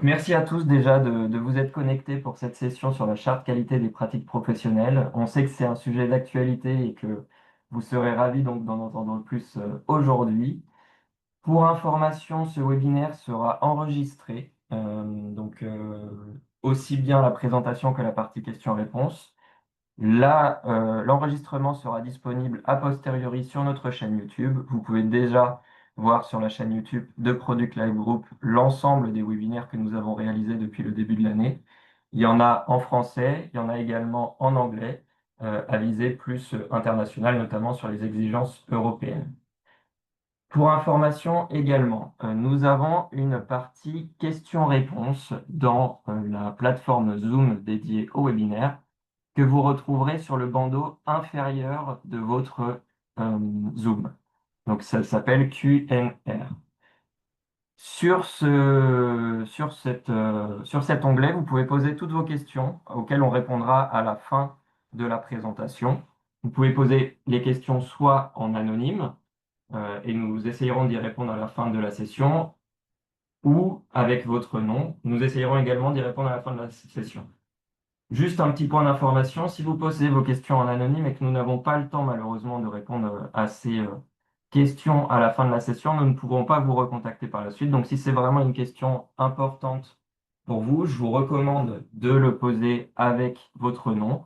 Donc, merci à tous déjà de vous être connectés pour cette session sur la charte qualité des pratiques professionnelles. On sait que c'est un sujet d'actualité et que vous serez ravis donc d'en entendre plus aujourd'hui. Pour information, ce webinaire sera enregistré, aussi bien la présentation que la partie questions-réponses. Là, l'enregistrement sera disponible a posteriori sur notre chaîne YouTube. Vous pouvez déjà voir sur la chaîne YouTube de Product Live Group l'ensemble des webinaires que nous avons réalisés depuis le début de l'année. Il y en a en français, il y en a également en anglais, à visée plus internationale, notamment sur les exigences européennes. Pour information également, nous avons une partie questions-réponses dans la plateforme Zoom dédiée au webinaire que vous retrouverez sur le bandeau inférieur de votre Zoom. Donc ça s'appelle Q&R. Sur cet onglet, vous pouvez poser toutes vos questions auxquelles on répondra à la fin de la présentation. Vous pouvez poser les questions soit en anonyme, et nous essayerons d'y répondre à la fin de la session, ou avec votre nom. Nous essayerons également d'y répondre à la fin de la session. Juste un petit point d'information, si vous posez vos questions en anonyme et que nous n'avons pas le temps malheureusement de répondre à ces questions à la fin de la session, nous ne pourrons pas vous recontacter par la suite. Donc si c'est vraiment une question importante pour vous, je vous recommande de le poser avec votre nom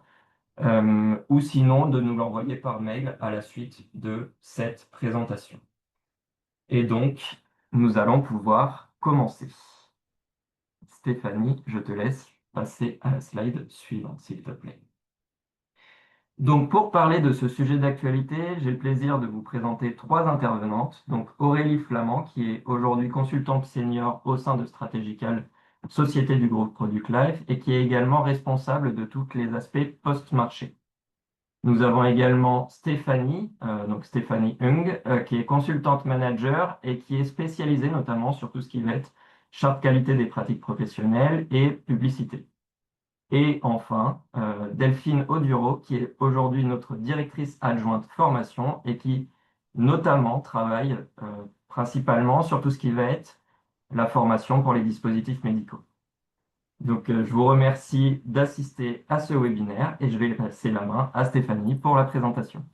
ou sinon de nous l'envoyer par mail à la suite de cette présentation. Et donc, nous allons pouvoir commencer. Stéphanie, je te laisse passer à la slide suivante, s'il te plaît. Donc, pour parler de ce sujet d'actualité, j'ai le plaisir de vous présenter trois intervenantes. Donc, Aurélie Flamand, qui est aujourd'hui consultante senior au sein de Strategical, société du groupe Product Life, et qui est également responsable de tous les aspects post-marché. Nous avons également Stéphanie, donc Stéphanie Hung, qui est consultante manager et qui est spécialisée notamment sur tout ce qui va être charte qualité des pratiques professionnelles et publicité. Et enfin, Delphine Auduro, qui est aujourd'hui notre directrice adjointe formation et qui notamment travaille principalement sur tout ce qui va être la formation pour les dispositifs médicaux. Donc, je vous remercie d'assister à ce webinaire et je vais passer la main à Stéphanie pour la présentation.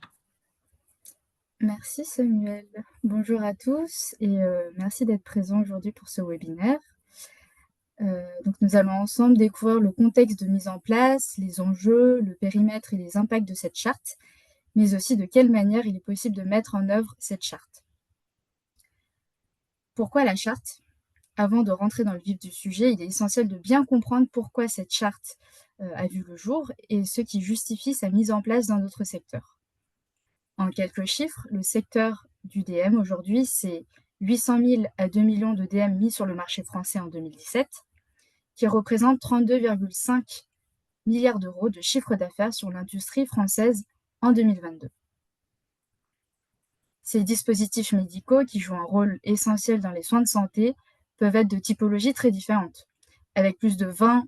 Merci Samuel. Bonjour à tous et merci d'être présents aujourd'hui pour ce webinaire. Donc nous allons ensemble découvrir le contexte de mise en place, les enjeux, le périmètre et les impacts de cette charte, mais aussi de quelle manière il est possible de mettre en œuvre cette charte. Pourquoi la charte? Avant de rentrer dans le vif du sujet, il est essentiel de bien comprendre pourquoi cette charte a vu le jour et ce qui justifie sa mise en place dans notre secteur. En quelques chiffres, le secteur du DM aujourd'hui, c'est 800 000 à 2 millions de DM mis sur le marché français en 2017, qui représente 32,5 milliards d'euros de chiffre d'affaires sur l'industrie française en 2022. Ces dispositifs médicaux, qui jouent un rôle essentiel dans les soins de santé, peuvent être de typologies très différentes. Avec plus de 20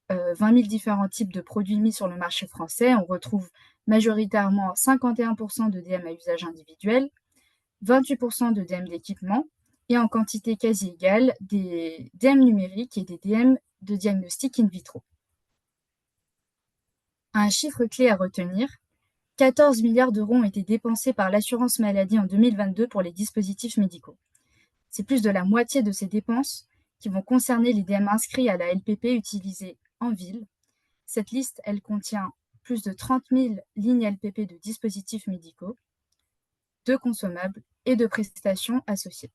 000 différents types de produits mis sur le marché français, on retrouve majoritairement 51% de DM à usage individuel, 28% de DM d'équipement et en quantité quasi égale des DM numériques et des DM de diagnostic in vitro. Un chiffre clé à retenir, 14 milliards d'euros ont été dépensés par l'assurance maladie en 2022 pour les dispositifs médicaux. C'est plus de la moitié de ces dépenses qui vont concerner les DM inscrits à la LPP utilisés en ville. Cette liste, elle contient plus de 30 000 lignes LPP de dispositifs médicaux, de consommables et de prestations associées.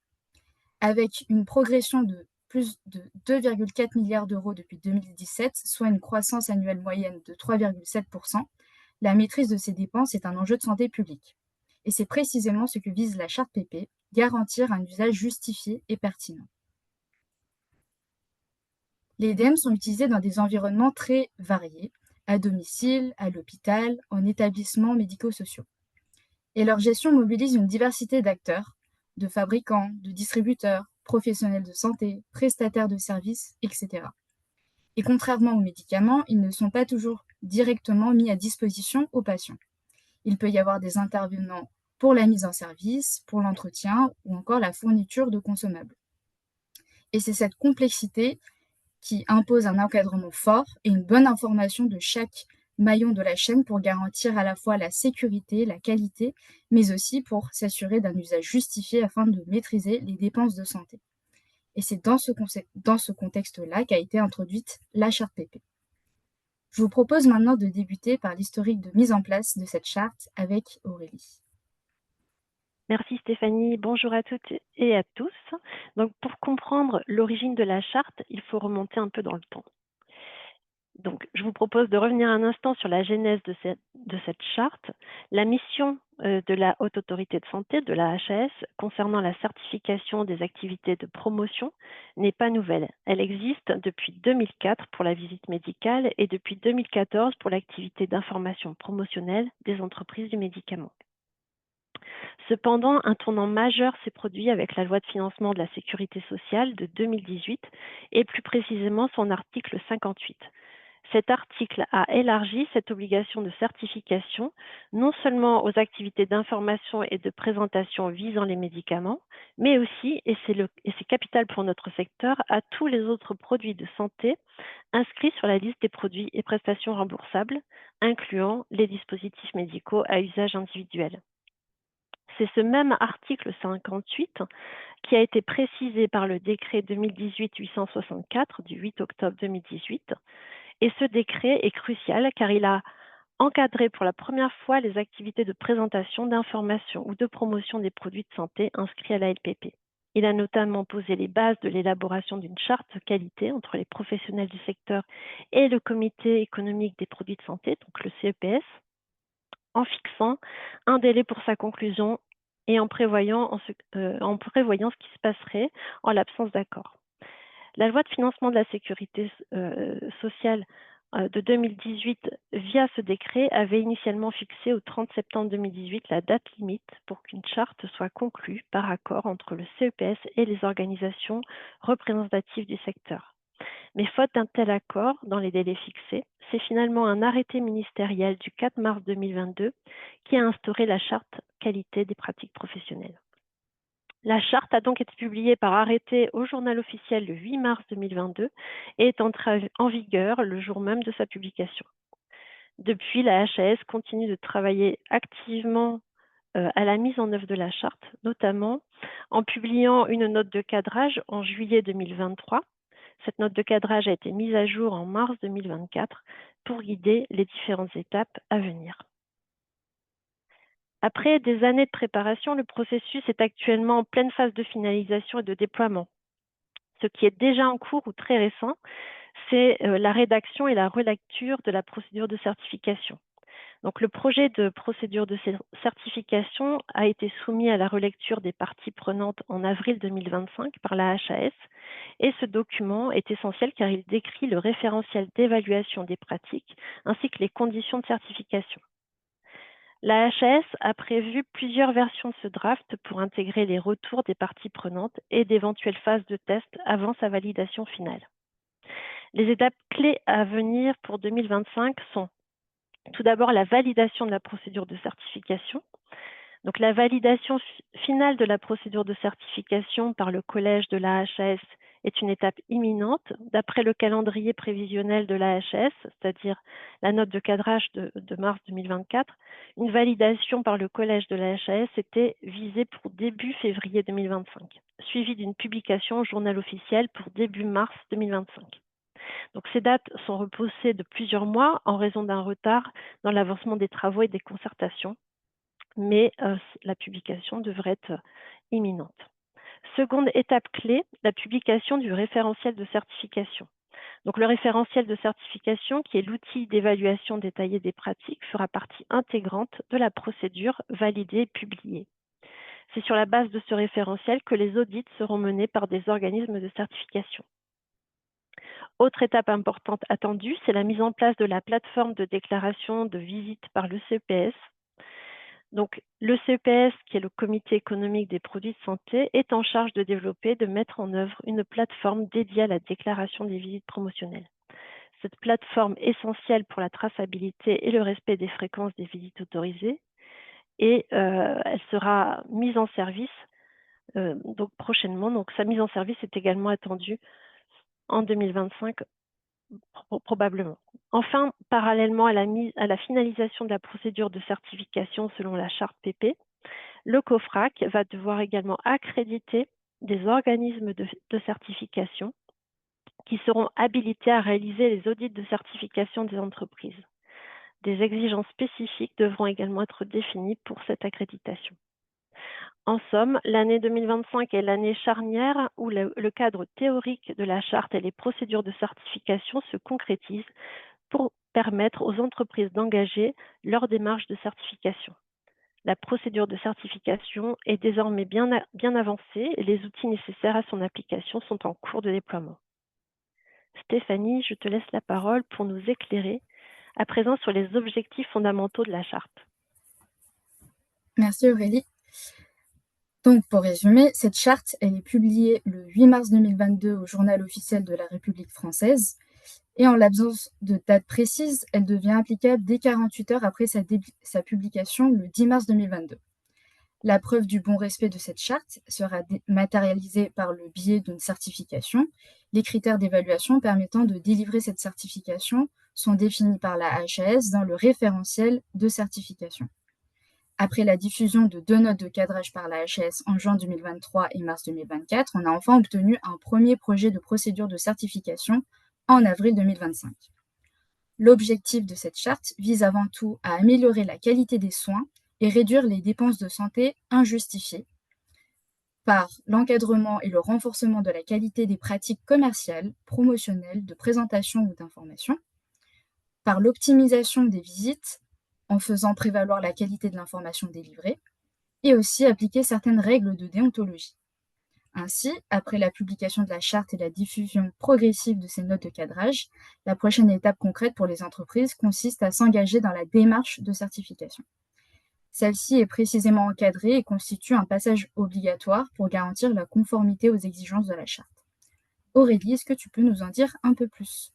Avec une progression de plus de 2,4 milliards d'euros depuis 2017, soit une croissance annuelle moyenne de 3,7%, la maîtrise de ces dépenses est un enjeu de santé publique. Et c'est précisément ce que vise la charte PP, garantir un usage justifié et pertinent. Les DM sont utilisés dans des environnements très variés, à domicile, à l'hôpital, en établissements médico-sociaux. Et leur gestion mobilise une diversité d'acteurs, de fabricants, de distributeurs, professionnels de santé, prestataires de services, etc. Et contrairement aux médicaments, ils ne sont pas toujours directement mis à disposition aux patients. Il peut y avoir des intervenants pour la mise en service, pour l'entretien ou encore la fourniture de consommables. Et c'est cette complexité qui impose un encadrement fort et une bonne information de chaque maillon de la chaîne pour garantir à la fois la sécurité, la qualité, mais aussi pour s'assurer d'un usage justifié afin de maîtriser les dépenses de santé. Et c'est dans ce contexte-là qu'a été introduite la charte PP. Je vous propose maintenant de débuter par l'historique de mise en place de cette charte avec Aurélie. Merci Stéphanie, bonjour à toutes et à tous. Donc pour comprendre l'origine de la charte, il faut remonter un peu dans le temps. Donc je vous propose de revenir un instant sur la genèse de cette charte. La mission de la Haute Autorité de Santé, de la HAS, concernant la certification des activités de promotion n'est pas nouvelle. Elle existe depuis 2004 pour la visite médicale et depuis 2014 pour l'activité d'information promotionnelle des entreprises du médicament. Cependant, un tournant majeur s'est produit avec la loi de financement de la sécurité sociale de 2018 et plus précisément son article 58. Cet article a élargi cette obligation de certification non seulement aux activités d'information et de présentation visant les médicaments, mais aussi, et c'est capital pour notre secteur, à tous les autres produits de santé inscrits sur la liste des produits et prestations remboursables, incluant les dispositifs médicaux à usage individuel. C'est ce même article 58 qui a été précisé par le décret 2018-864 du 8 octobre 2018. Et ce décret est crucial car il a encadré pour la première fois les activités de présentation, d'information ou de promotion des produits de santé inscrits à la LPP. Il a notamment posé les bases de l'élaboration d'une charte de qualité entre les professionnels du secteur et le Comité économique des produits de santé, donc le CEPS, en fixant un délai pour sa conclusion et en prévoyant ce qui se passerait en l'absence d'accord. La loi de financement de la sécurité sociale de 2018, via ce décret, avait initialement fixé au 30 septembre 2018 la date limite pour qu'une charte soit conclue par accord entre le CEPS et les organisations représentatives du secteur. Mais faute d'un tel accord dans les délais fixés, c'est finalement un arrêté ministériel du 4 mars 2022 qui a instauré la charte qualité des pratiques professionnelles. La charte a donc été publiée par arrêté au journal officiel le 8 mars 2022 et est entrée en vigueur le jour même de sa publication. Depuis, la HAS continue de travailler activement à la mise en œuvre de la charte, notamment en publiant une note de cadrage en juillet 2023. Cette note de cadrage a été mise à jour en mars 2024 pour guider les différentes étapes à venir. Après des années de préparation, le processus est actuellement en pleine phase de finalisation et de déploiement. Ce qui est déjà en cours ou très récent, c'est la rédaction et la relecture de la procédure de certification. Donc, le projet de procédure de certification a été soumis à la relecture des parties prenantes en avril 2025 par la HAS et ce document est essentiel car il décrit le référentiel d'évaluation des pratiques ainsi que les conditions de certification. La HAS a prévu plusieurs versions de ce draft pour intégrer les retours des parties prenantes et d'éventuelles phases de test avant sa validation finale. Les étapes clés à venir pour 2025 sont tout d'abord la validation de la procédure de certification. Donc, la validation finale de la procédure de certification par le collège de la HAS est une étape imminente d'après le calendrier prévisionnel de la HAS, c'est-à-dire la note de cadrage de mars 2024. Une validation par le collège de la HAS était visée pour début février 2025, suivie d'une publication au journal officiel pour début mars 2025. Donc, ces dates sont repoussées de plusieurs mois en raison d'un retard dans l'avancement des travaux et des concertations, mais la publication devrait être imminente. Seconde étape clé, la publication du référentiel de certification. Donc, le référentiel de certification, qui est l'outil d'évaluation détaillée des pratiques, fera partie intégrante de la procédure validée et publiée. C'est sur la base de ce référentiel que les audits seront menés par des organismes de certification. Autre étape importante attendue, c'est la mise en place de la plateforme de déclaration de visite par le CEPS. Donc, le CEPS, qui est le Comité économique des produits de santé, est en charge de développer, de mettre en œuvre une plateforme dédiée à la déclaration des visites promotionnelles. Cette plateforme essentielle pour la traçabilité et le respect des fréquences des visites autorisées, et elle sera mise en service donc prochainement. Donc, sa mise en service est également attendue en 2025 probablement. Enfin, parallèlement à la finalisation de la procédure de certification selon la charte PP, le COFRAC va devoir également accréditer des organismes de certification qui seront habilités à réaliser les audits de certification des entreprises. Des exigences spécifiques devront également être définies pour cette accréditation. En somme, l'année 2025 est l'année charnière où le cadre théorique de la charte et les procédures de certification se concrétisent pour permettre aux entreprises d'engager leur démarche de certification. La procédure de certification est désormais bien avancée et les outils nécessaires à son application sont en cours de déploiement. Stéphanie, je te laisse la parole pour nous éclairer à présent sur les objectifs fondamentaux de la charte. Merci Aurélie. Donc, pour résumer, cette charte, elle est publiée le 8 mars 2022 au Journal officiel de la République française. Et en l'absence de date précise, elle devient applicable dès 48 heures après sa publication le 10 mars 2022. La preuve du bon respect de cette charte sera matérialisée par le biais d'une certification. Les critères d'évaluation permettant de délivrer cette certification sont définis par la HAS dans le référentiel de certification. Après la diffusion de 2 notes de cadrage par la HAS en juin 2023 et mars 2024, on a enfin obtenu un premier projet de procédure de certification en avril 2025. L'objectif de cette charte vise avant tout à améliorer la qualité des soins et réduire les dépenses de santé injustifiées par l'encadrement et le renforcement de la qualité des pratiques commerciales, promotionnelles, de présentation ou d'information, par l'optimisation des visites en faisant prévaloir la qualité de l'information délivrée, et aussi appliquer certaines règles de déontologie. Ainsi, après la publication de la charte et la diffusion progressive de ces notes de cadrage, la prochaine étape concrète pour les entreprises consiste à s'engager dans la démarche de certification. Celle-ci est précisément encadrée et constitue un passage obligatoire pour garantir la conformité aux exigences de la charte. Aurélie, est-ce que tu peux nous en dire un peu plus ?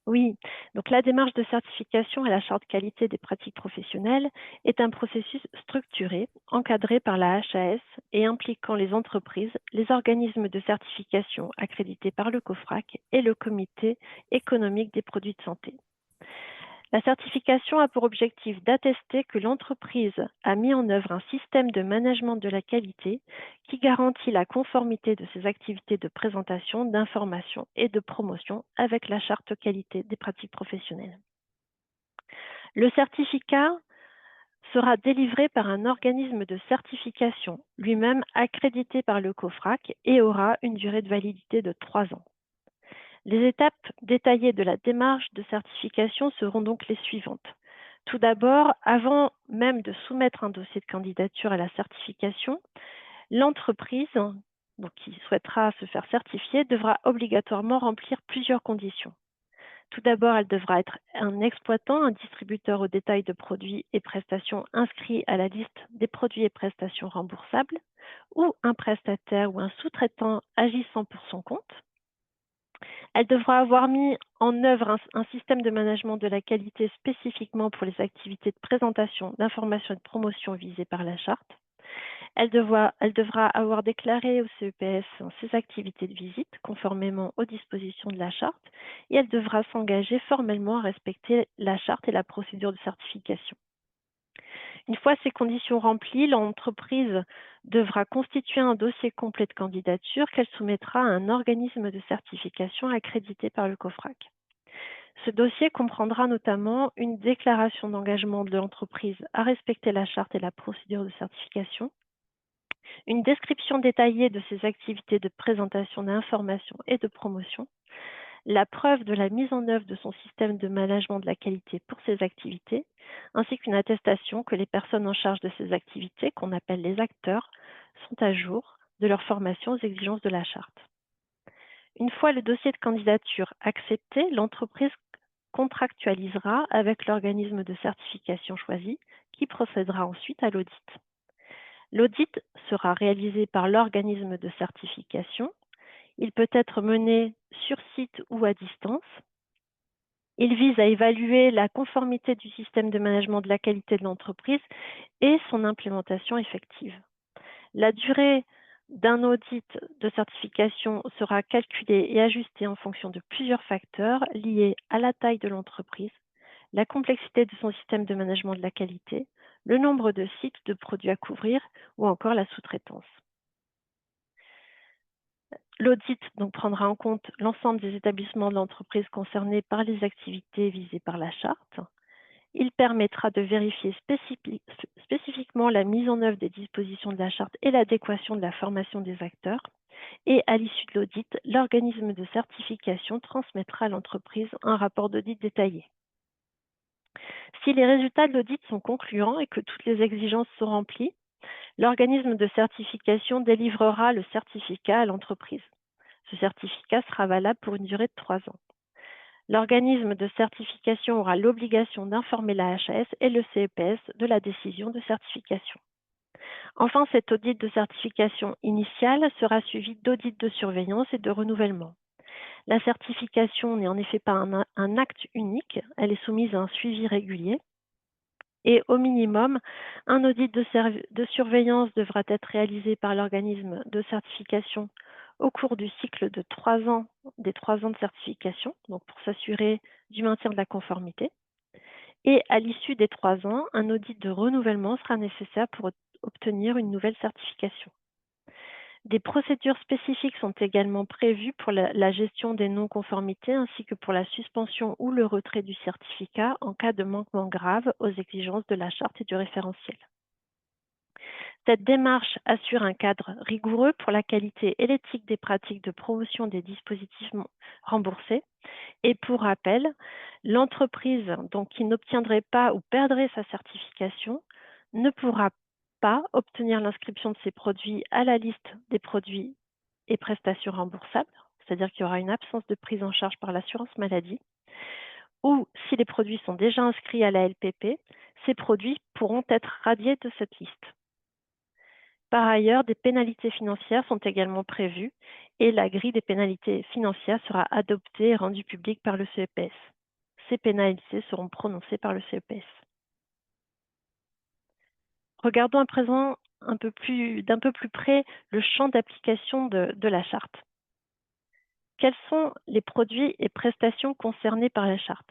Oui, donc la démarche de certification à la charte qualité des pratiques professionnelles est un processus structuré, encadré par la HAS et impliquant les entreprises, les organismes de certification accrédités par le COFRAC et le Comité économique des produits de santé. La certification a pour objectif d'attester que l'entreprise a mis en œuvre un système de management de la qualité qui garantit la conformité de ses activités de présentation, d'information et de promotion avec la charte qualité des pratiques professionnelles. Le certificat sera délivré par un organisme de certification, lui-même accrédité par le COFRAC et aura une durée de validité de 3 ans. Les étapes détaillées de la démarche de certification seront donc les suivantes. Tout d'abord, avant même de soumettre un dossier de candidature à la certification, l'entreprise qui souhaitera se faire certifier devra obligatoirement remplir plusieurs conditions. Tout d'abord, elle devra être un exploitant, un distributeur au détail de produits et prestations inscrits à la liste des produits et prestations remboursables, ou un prestataire ou un sous-traitant agissant pour son compte. Elle devra avoir mis en œuvre un système de management de la qualité spécifiquement pour les activités de présentation, d'information et de promotion visées par la charte. Elle devra avoir déclaré au CEPS ses activités de visite conformément aux dispositions de la charte et elle devra s'engager formellement à respecter la charte et la procédure de certification. Une fois ces conditions remplies, l'entreprise devra constituer un dossier complet de candidature qu'elle soumettra à un organisme de certification accrédité par le COFRAC. Ce dossier comprendra notamment une déclaration d'engagement de l'entreprise à respecter la charte et la procédure de certification, une description détaillée de ses activités de présentation d'information et de promotion, la preuve de la mise en œuvre de son système de management de la qualité pour ces activités, ainsi qu'une attestation que les personnes en charge de ces activités, qu'on appelle les acteurs, sont à jour de leur formation aux exigences de la charte. Une fois le dossier de candidature accepté, l'entreprise contractualisera avec l'organisme de certification choisi, qui procédera ensuite à l'audit. L'audit sera réalisé par l'organisme de certification. Il peut être mené sur site ou à distance. Il vise à évaluer la conformité du système de management de la qualité de l'entreprise et son implémentation effective. La durée d'un audit de certification sera calculé et ajusté en fonction de plusieurs facteurs liés à la taille de l'entreprise, la complexité de son système de management de la qualité, le nombre de sites de produits à couvrir ou encore la sous-traitance. L'audit prendra en compte l'ensemble des établissements de l'entreprise concernés par les activités visées par la charte. Il permettra de vérifier spécifiquement la mise en œuvre des dispositions de la charte et l'adéquation de la formation des acteurs. Et à l'issue de l'audit, l'organisme de certification transmettra à l'entreprise un rapport d'audit détaillé. Si les résultats de l'audit sont concluants et que toutes les exigences sont remplies, l'organisme de certification délivrera le certificat à l'entreprise. Ce certificat sera valable pour une durée de 3 ans. L'organisme de certification aura l'obligation d'informer la HAS et le CEPS de la décision de certification. Enfin, cet audit de certification initiale sera suivi d'audits de surveillance et de renouvellement. La certification n'est en effet pas un acte unique, elle est soumise à un suivi régulier. Et au minimum, un audit de surveillance devra être réalisé par l'organisme de certification au cours du cycle de 3 ans, des 3 ans de certification, donc pour s'assurer du maintien de la conformité. Et à l'issue des 3 ans, un audit de renouvellement sera nécessaire pour obtenir une nouvelle certification. Des procédures spécifiques sont également prévues pour la gestion des non-conformités ainsi que pour la suspension ou le retrait du certificat en cas de manquement grave aux exigences de la charte et du référentiel. Cette démarche assure un cadre rigoureux pour la qualité et l'éthique des pratiques de promotion des dispositifs remboursés. Et pour rappel, l'entreprise qui n'obtiendrait pas ou perdrait sa certification ne pourra pas obtenir l'inscription de ses produits à la liste des produits et prestations remboursables, c'est-à-dire qu'il y aura une absence de prise en charge par l'assurance maladie, ou si les produits sont déjà inscrits à la LPP, ces produits pourront être radiés de cette liste. Par ailleurs, des pénalités financières sont également prévues et la grille des pénalités financières sera adoptée et rendue publique par le CEPS. Ces pénalités seront prononcées par le CEPS. Regardons à présent d'un peu plus près le champ d'application de la charte. Quels sont les produits et prestations concernés par la charte ?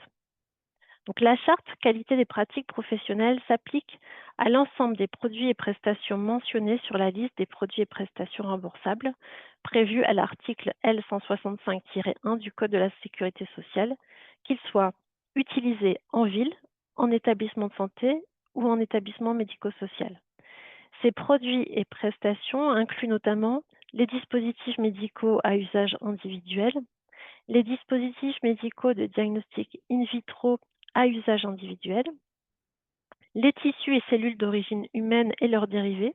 Donc, la charte qualité des pratiques professionnelles s'applique à l'ensemble des produits et prestations mentionnés sur la liste des produits et prestations remboursables prévus à l'article L165-1 du Code de la sécurité sociale, qu'ils soient utilisés en ville, en établissement de santé ou en établissement médico-social. Ces produits et prestations incluent notamment les dispositifs médicaux à usage individuel, les dispositifs médicaux de diagnostic in vitro à usage individuel, les tissus et cellules d'origine humaine et leurs dérivés,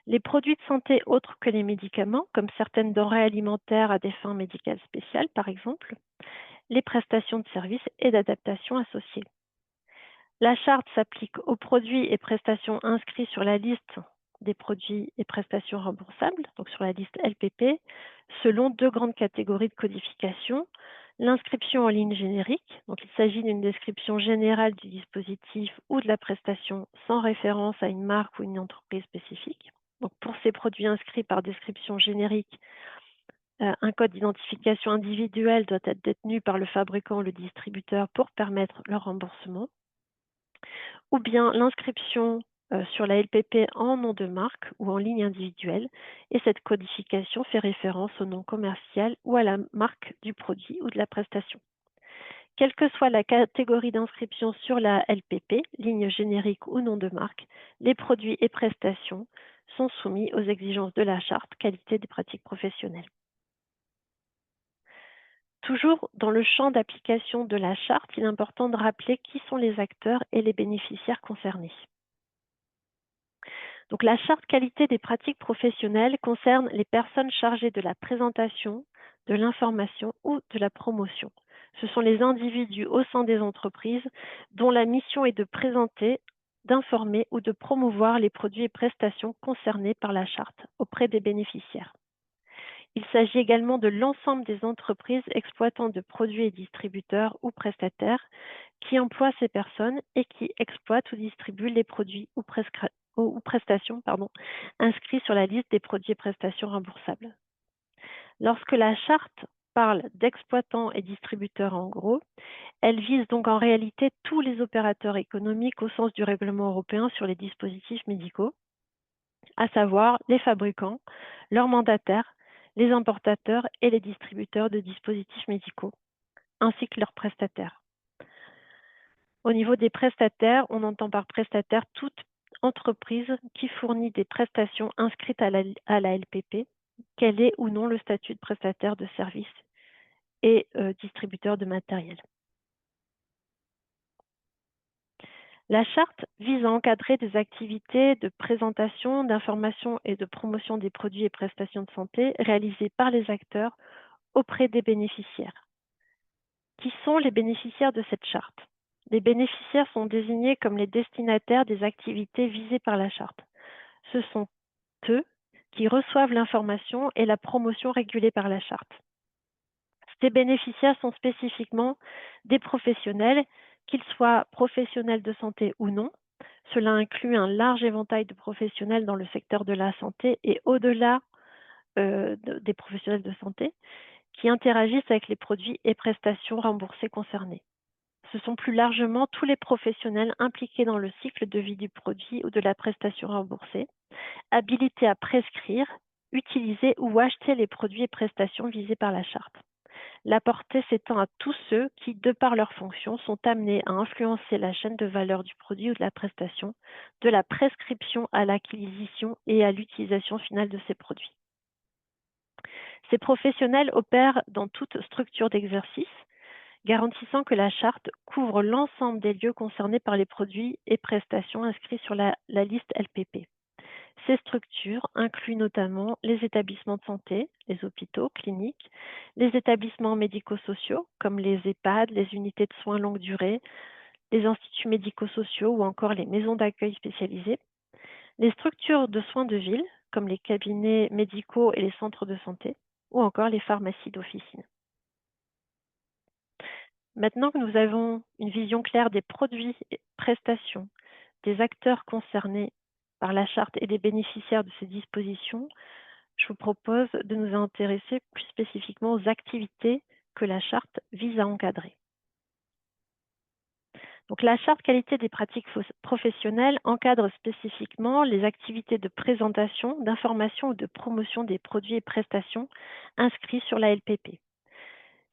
les produits de santé autres que les médicaments, comme certaines denrées alimentaires à des fins médicales spéciales, par exemple, les prestations de services et d'adaptation associées. La charte s'applique aux produits et prestations inscrits sur la liste des produits et prestations remboursables, donc sur la liste LPP, selon 2 grandes catégories de codification. L'inscription en ligne générique, donc il s'agit d'une description générale du dispositif ou de la prestation sans référence à une marque ou une entreprise spécifique. Donc pour ces produits inscrits par description générique, un code d'identification individuel doit être détenu par le fabricant ou le distributeur pour permettre leur remboursement. Ou bien l'inscription sur la LPP en nom de marque ou en ligne individuelle, et cette codification fait référence au nom commercial ou à la marque du produit ou de la prestation. Quelle que soit la catégorie d'inscription sur la LPP, ligne générique ou nom de marque, les produits et prestations sont soumis aux exigences de la charte qualité des pratiques professionnelles. Toujours dans le champ d'application de la charte, il est important de rappeler qui sont les acteurs et les bénéficiaires concernés. Donc, la charte qualité des pratiques professionnelles concerne les personnes chargées de la présentation, de l'information ou de la promotion. Ce sont les individus au sein des entreprises dont la mission est de présenter, d'informer ou de promouvoir les produits et prestations concernés par la charte auprès des bénéficiaires. Il s'agit également de l'ensemble des entreprises exploitant de produits et distributeurs ou prestataires qui emploient ces personnes et qui exploitent ou distribuent les produits ou ou prestations inscrits sur la liste des produits et prestations remboursables. Lorsque la charte parle d'exploitants et distributeurs en gros, elle vise donc en réalité tous les opérateurs économiques au sens du règlement européen sur les dispositifs médicaux, à savoir les fabricants, leurs mandataires, les importateurs et les distributeurs de dispositifs médicaux, ainsi que leurs prestataires. Au niveau des prestataires, on entend par prestataire toute entreprise qui fournit des prestations inscrites à la LPP, quel est ou non le statut de prestataire de services et distributeur de matériel. La charte vise à encadrer des activités de présentation, d'information et de promotion des produits et prestations de santé réalisées par les acteurs auprès des bénéficiaires. Qui sont les bénéficiaires de cette charte? Les bénéficiaires sont désignés comme les destinataires des activités visées par la charte. Ce sont eux qui reçoivent l'information et la promotion régulée par la charte. Ces bénéficiaires sont spécifiquement des professionnels, qu'ils soient professionnels de santé ou non. Cela inclut un large éventail de professionnels dans le secteur de la santé et au-delà des professionnels de santé qui interagissent avec les produits et prestations remboursés concernés. Ce sont plus largement tous les professionnels impliqués dans le cycle de vie du produit ou de la prestation remboursée, habilités à prescrire, utiliser ou acheter les produits et prestations visés par la charte. La portée s'étend à tous ceux qui, de par leur fonction, sont amenés à influencer la chaîne de valeur du produit ou de la prestation, de la prescription à l'acquisition et à l'utilisation finale de ces produits. Ces professionnels opèrent dans toute structure d'exercice, garantissant que la charte couvre l'ensemble des lieux concernés par les produits et prestations inscrits sur la liste LPP. Ces structures incluent notamment les établissements de santé, les hôpitaux, cliniques, les établissements médico-sociaux comme les EHPAD, les unités de soins longue durée, les instituts médico-sociaux ou encore les maisons d'accueil spécialisées, les structures de soins de ville comme les cabinets médicaux et les centres de santé, ou encore les pharmacies d'officine. Maintenant que nous avons une vision claire des produits et prestations, des acteurs concernés par la charte et des bénéficiaires de ces dispositions, je vous propose de nous intéresser plus spécifiquement aux activités que la charte vise à encadrer. Donc, la charte qualité des pratiques professionnelles encadre spécifiquement les activités de présentation, d'information ou de promotion des produits et prestations inscrits sur la LPP.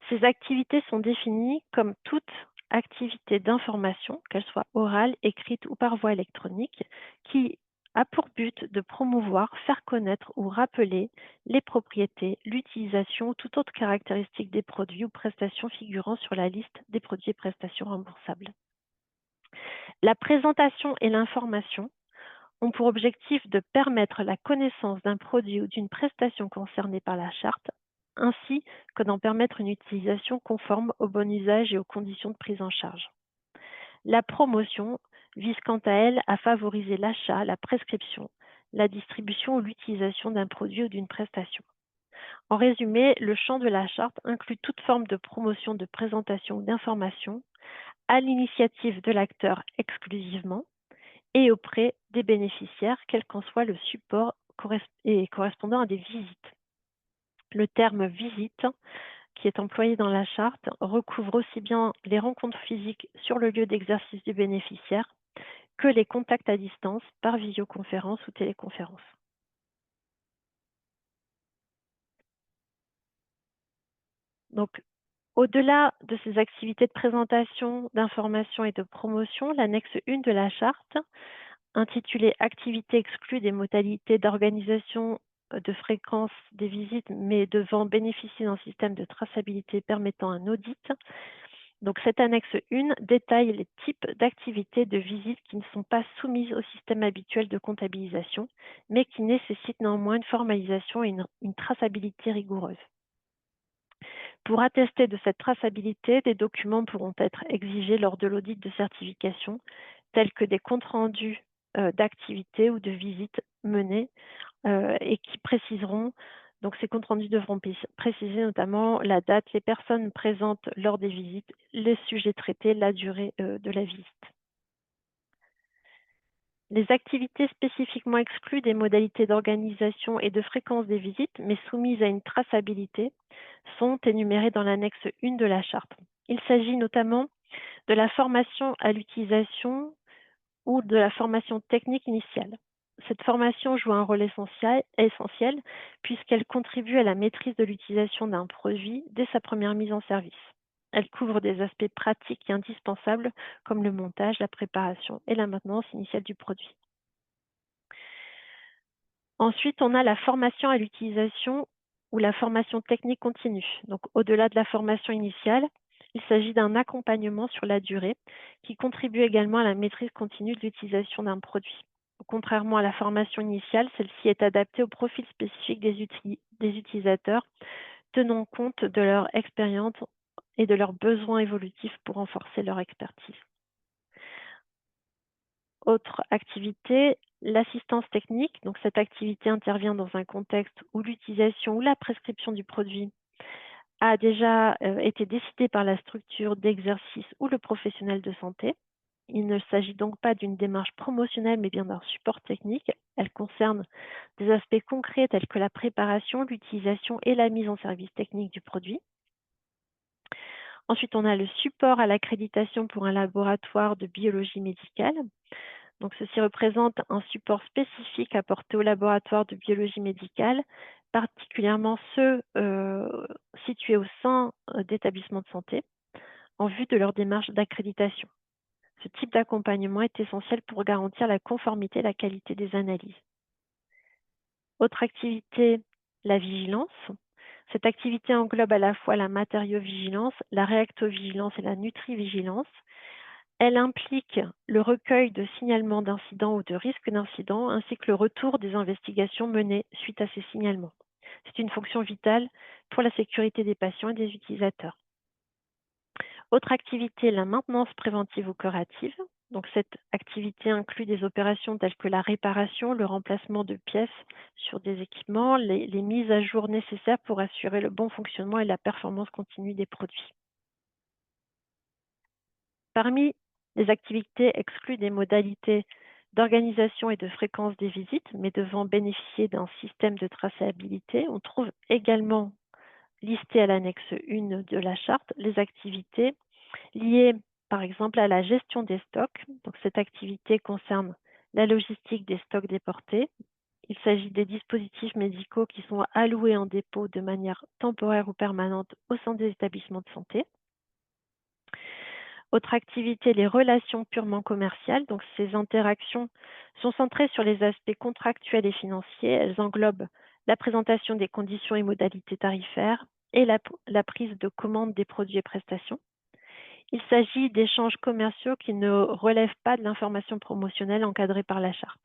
Ces activités sont définies comme toute activité d'information, qu'elle soit orale, écrite ou par voie électronique, qui a pour but de promouvoir, faire connaître ou rappeler les propriétés, l'utilisation ou toute autre caractéristique des produits ou prestations figurant sur la liste des produits et prestations remboursables. La présentation et l'information ont pour objectif de permettre la connaissance d'un produit ou d'une prestation concernée par la charte, ainsi que d'en permettre une utilisation conforme au bon usage et aux conditions de prise en charge. La promotion vise quant à elle à favoriser l'achat, la prescription, la distribution ou l'utilisation d'un produit ou d'une prestation. En résumé, le champ de la charte inclut toute forme de promotion, de présentation ou d'information à l'initiative de l'acteur exclusivement et auprès des bénéficiaires, quel qu'en soit le support et correspondant à des visites. Le terme « visite » qui est employé dans la charte recouvre aussi bien les rencontres physiques sur le lieu d'exercice du bénéficiaire que les contacts à distance par visioconférence ou téléconférence. Donc, au-delà de ces activités de présentation, d'information et de promotion, l'annexe 1 de la charte, intitulée « Activités exclues des modalités d'organisation de fréquence des visites, mais devant bénéficier d'un système de traçabilité permettant un audit ». Donc, cette annexe 1 détaille les types d'activités de visite qui ne sont pas soumises au système habituel de comptabilisation, mais qui nécessitent néanmoins une formalisation et une traçabilité rigoureuse. Pour attester de cette traçabilité, des documents pourront être exigés lors de l'audit de certification, tels que des comptes rendus d'activités ou de visites menées et qui préciseront, donc ces comptes rendus devront préciser notamment la date, les personnes présentes lors des visites, les sujets traités, la durée de la visite. Les activités spécifiquement exclues des modalités d'organisation et de fréquence des visites, mais soumises à une traçabilité, sont énumérées dans l'annexe 1 de la charte. Il s'agit notamment de la formation à l'utilisation ou de la formation technique initiale. Cette formation joue un rôle essentiel puisqu'elle contribue à la maîtrise de l'utilisation d'un produit dès sa première mise en service. Elle couvre des aspects pratiques et indispensables comme le montage, la préparation et la maintenance initiale du produit. Ensuite, on a la formation à l'utilisation ou la formation technique continue. Donc, au-delà de la formation initiale, il s'agit d'un accompagnement sur la durée qui contribue également à la maîtrise continue de l'utilisation d'un produit. Contrairement à la formation initiale, celle-ci est adaptée au profil spécifique des utilisateurs, tenant compte de leur expérience et de leurs besoins évolutifs pour renforcer leur expertise. Autre activité, l'assistance technique. Donc, cette activité intervient dans un contexte où l'utilisation ou la prescription du produit a déjà été décidée par la structure d'exercice ou le professionnel de santé. Il ne s'agit donc pas d'une démarche promotionnelle, mais bien d'un support technique. Elle concerne des aspects concrets tels que la préparation, l'utilisation et la mise en service technique du produit. Ensuite, on a le support à l'accréditation pour un laboratoire de biologie médicale. Donc, ceci représente un support spécifique apporté au laboratoire de biologie médicale, particulièrement ceux situés au sein d'établissements de santé, en vue de leur démarche d'accréditation. Ce type d'accompagnement est essentiel pour garantir la conformité et la qualité des analyses. Autre activité, la vigilance. Cette activité englobe à la fois la matériovigilance, la réactovigilance et la nutrivigilance. Elle implique le recueil de signalements d'incidents ou de risques d'incidents, ainsi que le retour des investigations menées suite à ces signalements. C'est une fonction vitale pour la sécurité des patients et des utilisateurs. Autre activité, la maintenance préventive ou curative. Donc, cette activité inclut des opérations telles que la réparation, le remplacement de pièces sur des équipements, les mises à jour nécessaires pour assurer le bon fonctionnement et la performance continue des produits. Parmi les activités exclues des modalités d'organisation et de fréquence des visites, mais devant bénéficier d'un système de traçabilité, on trouve également listées à l'annexe 1 de la charte les activités liées par exemple à la gestion des stocks. Donc, cette activité concerne la logistique des stocks déportés. Il s'agit des dispositifs médicaux qui sont alloués en dépôt de manière temporaire ou permanente au sein des établissements de santé. Autre activité, les relations purement commerciales. Donc, ces interactions sont centrées sur les aspects contractuels et financiers. Elles englobent la présentation des conditions et modalités tarifaires et la prise de commande des produits et prestations. Il s'agit d'échanges commerciaux qui ne relèvent pas de l'information promotionnelle encadrée par la charte.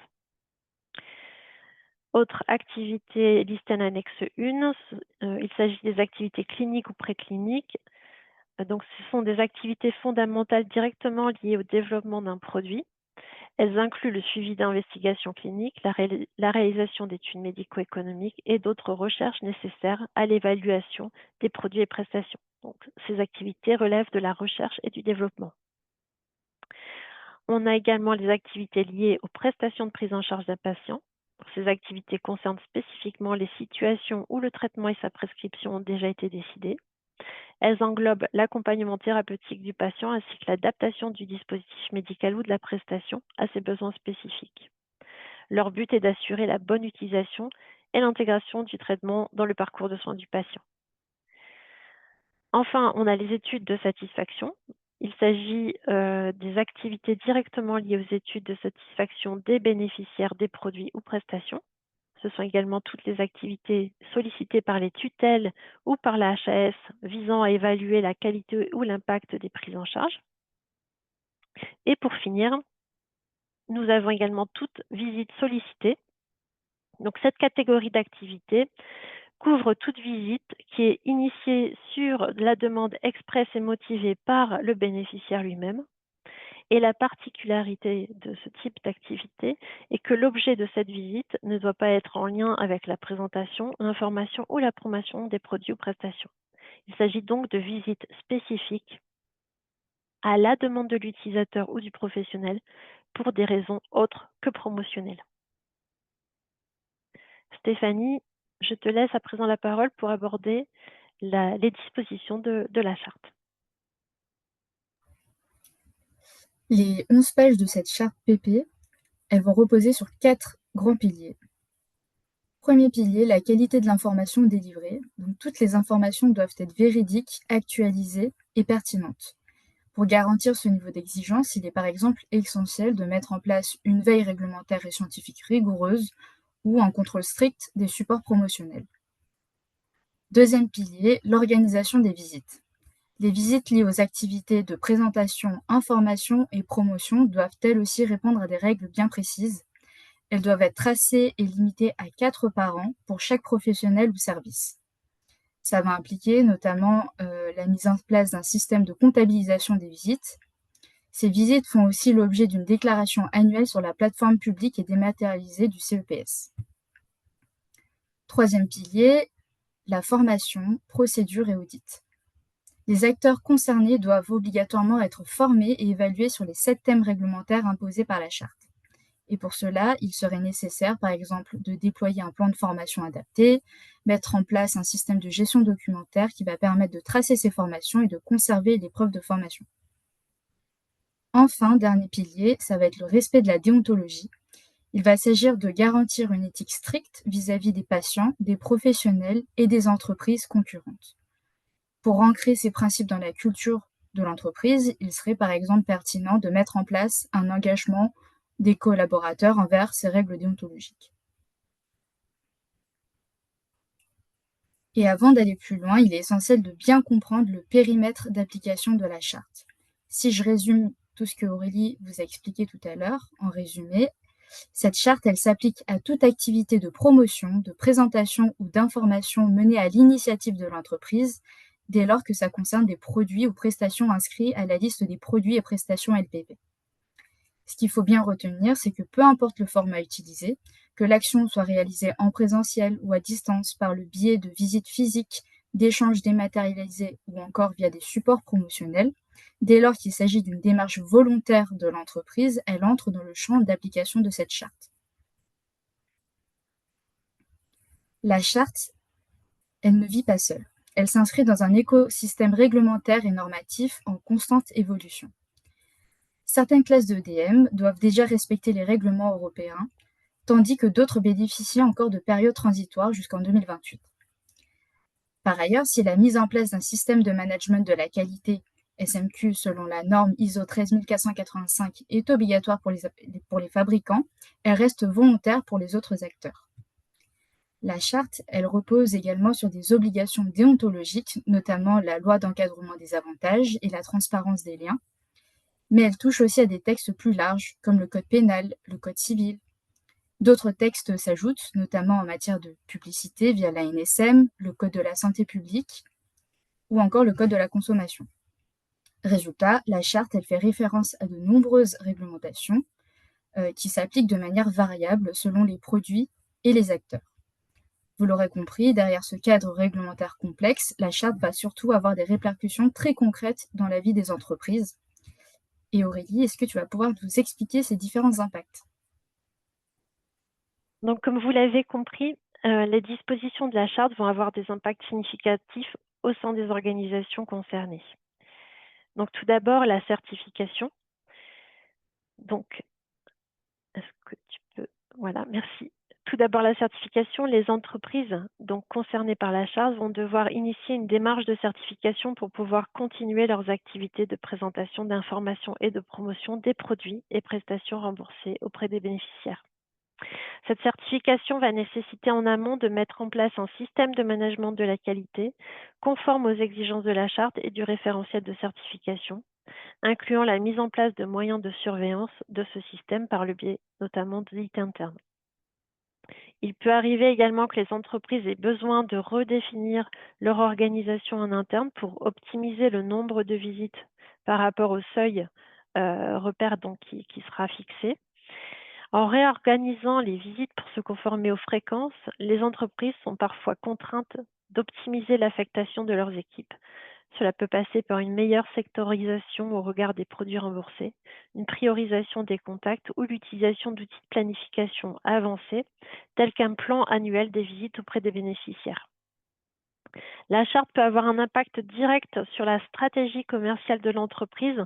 Autre activité listée en annexe 1, il s'agit des activités cliniques ou précliniques. Donc, ce sont des activités fondamentales directement liées au développement d'un produit. Elles incluent le suivi d'investigations cliniques, la réalisation d'études médico-économiques et d'autres recherches nécessaires à l'évaluation des produits et prestations. Donc, ces activités relèvent de la recherche et du développement. On a également les activités liées aux prestations de prise en charge d'un patient. Ces activités concernent spécifiquement les situations où le traitement et sa prescription ont déjà été décidés. Elles englobent l'accompagnement thérapeutique du patient ainsi que l'adaptation du dispositif médical ou de la prestation à ses besoins spécifiques. Leur but est d'assurer la bonne utilisation et l'intégration du traitement dans le parcours de soins du patient. Enfin, on a les études de satisfaction. Il s'agit des activités directement liées aux études de satisfaction des bénéficiaires des produits ou prestations. Ce sont également toutes les activités sollicitées par les tutelles ou par la HAS visant à évaluer la qualité ou l'impact des prises en charge. Et pour finir, nous avons également toute visite sollicitée. Donc, cette catégorie d'activités couvre toute visite qui est initiée sur la demande expresse et motivée par le bénéficiaire lui-même. Et la particularité de ce type d'activité est que l'objet de cette visite ne doit pas être en lien avec la présentation, l'information ou la promotion des produits ou prestations. Il s'agit donc de visites spécifiques à la demande de l'utilisateur ou du professionnel pour des raisons autres que promotionnelles. Stéphanie, je te laisse à présent la parole pour aborder les dispositions de la charte. Les 11 pages de cette charte PP, elles vont reposer sur 4 grands piliers. Premier pilier, la qualité de l'information délivrée. Donc, toutes les informations doivent être véridiques, actualisées et pertinentes. Pour garantir ce niveau d'exigence, il est par exemple essentiel de mettre en place une veille réglementaire et scientifique rigoureuse ou un contrôle strict des supports promotionnels. Deuxième pilier, l'organisation des visites. Les visites liées aux activités de présentation, information et promotion doivent elles aussi répondre à des règles bien précises. Elles doivent être tracées et limitées à 4 par an pour chaque professionnel ou service. Ça va impliquer notamment la mise en place d'un système de comptabilisation des visites. Ces visites font aussi l'objet d'une déclaration annuelle sur la plateforme publique et dématérialisée du CEPS. Troisième pilier, la formation, procédure et audit. Les acteurs concernés doivent obligatoirement être formés et évalués sur les 7 thèmes réglementaires imposés par la charte. Et pour cela, il serait nécessaire, par exemple, de déployer un plan de formation adapté, mettre en place un système de gestion documentaire qui va permettre de tracer ces formations et de conserver les preuves de formation. Enfin, dernier pilier, ça va être le respect de la déontologie. Il va s'agir de garantir une éthique stricte vis-à-vis des patients, des professionnels et des entreprises concurrentes. Pour ancrer ces principes dans la culture de l'entreprise, il serait par exemple pertinent de mettre en place un engagement des collaborateurs envers ces règles déontologiques. Et avant d'aller plus loin, il est essentiel de bien comprendre le périmètre d'application de la charte. Si je résume tout ce que Aurélie vous a expliqué tout à l'heure, en résumé, cette charte, elle s'applique à toute activité de promotion, de présentation ou d'information menée à l'initiative de l'entreprise, dès lors que ça concerne des produits ou prestations inscrits à la liste des produits et prestations LPP. Ce qu'il faut bien retenir, c'est que peu importe le format utilisé, que l'action soit réalisée en présentiel ou à distance par le biais de visites physiques, d'échanges dématérialisés ou encore via des supports promotionnels, dès lors qu'il s'agit d'une démarche volontaire de l'entreprise, elle entre dans le champ d'application de cette charte. La charte, elle ne vit pas seule. Elle s'inscrit dans un écosystème réglementaire et normatif en constante évolution. Certaines classes d'EDM doivent déjà respecter les règlements européens, tandis que d'autres bénéficient encore de périodes transitoires jusqu'en 2028. Par ailleurs, si la mise en place d'un système de management de la qualité SMQ selon la norme ISO 13485 est obligatoire pour les fabricants, elle reste volontaire pour les autres acteurs. La charte, elle repose également sur des obligations déontologiques, notamment la loi d'encadrement des avantages et la transparence des liens, mais elle touche aussi à des textes plus larges, comme le code pénal, le code civil. D'autres textes s'ajoutent, notamment en matière de publicité via l'ANSM, le code de la santé publique ou encore le code de la consommation. Résultat, la charte, elle fait référence à de nombreuses réglementations qui s'appliquent de manière variable selon les produits et les acteurs. Vous l'aurez compris, derrière ce cadre réglementaire complexe, la charte va surtout avoir des répercussions très concrètes dans la vie des entreprises. Et Aurélie, est-ce que tu vas pouvoir nous expliquer ces différents impacts ? Donc, comme vous l'avez compris, les dispositions de la charte vont avoir des impacts significatifs au sein des organisations concernées. Donc, tout d'abord, la certification. Donc, est-ce que tu peux... Voilà, merci. Tout d'abord, la certification. Les entreprises donc concernées par la charte vont devoir initier une démarche de certification pour pouvoir continuer leurs activités de présentation d'informations et de promotion des produits et prestations remboursés auprès des bénéficiaires. Cette certification va nécessiter en amont de mettre en place un système de management de la qualité conforme aux exigences de la charte et du référentiel de certification, incluant la mise en place de moyens de surveillance de ce système par le biais notamment d'audits internes. Il peut arriver également que les entreprises aient besoin de redéfinir leur organisation en interne pour optimiser le nombre de visites par rapport au seuil repère donc, qui sera fixé. En réorganisant les visites pour se conformer aux fréquences, les entreprises sont parfois contraintes d'optimiser l'affectation de leurs équipes, Cela peut passer par une meilleure sectorisation au regard des produits remboursés, une priorisation des contacts ou l'utilisation d'outils de planification avancés, tels qu'un plan annuel des visites auprès des bénéficiaires. La charte peut avoir un impact direct sur la stratégie commerciale de l'entreprise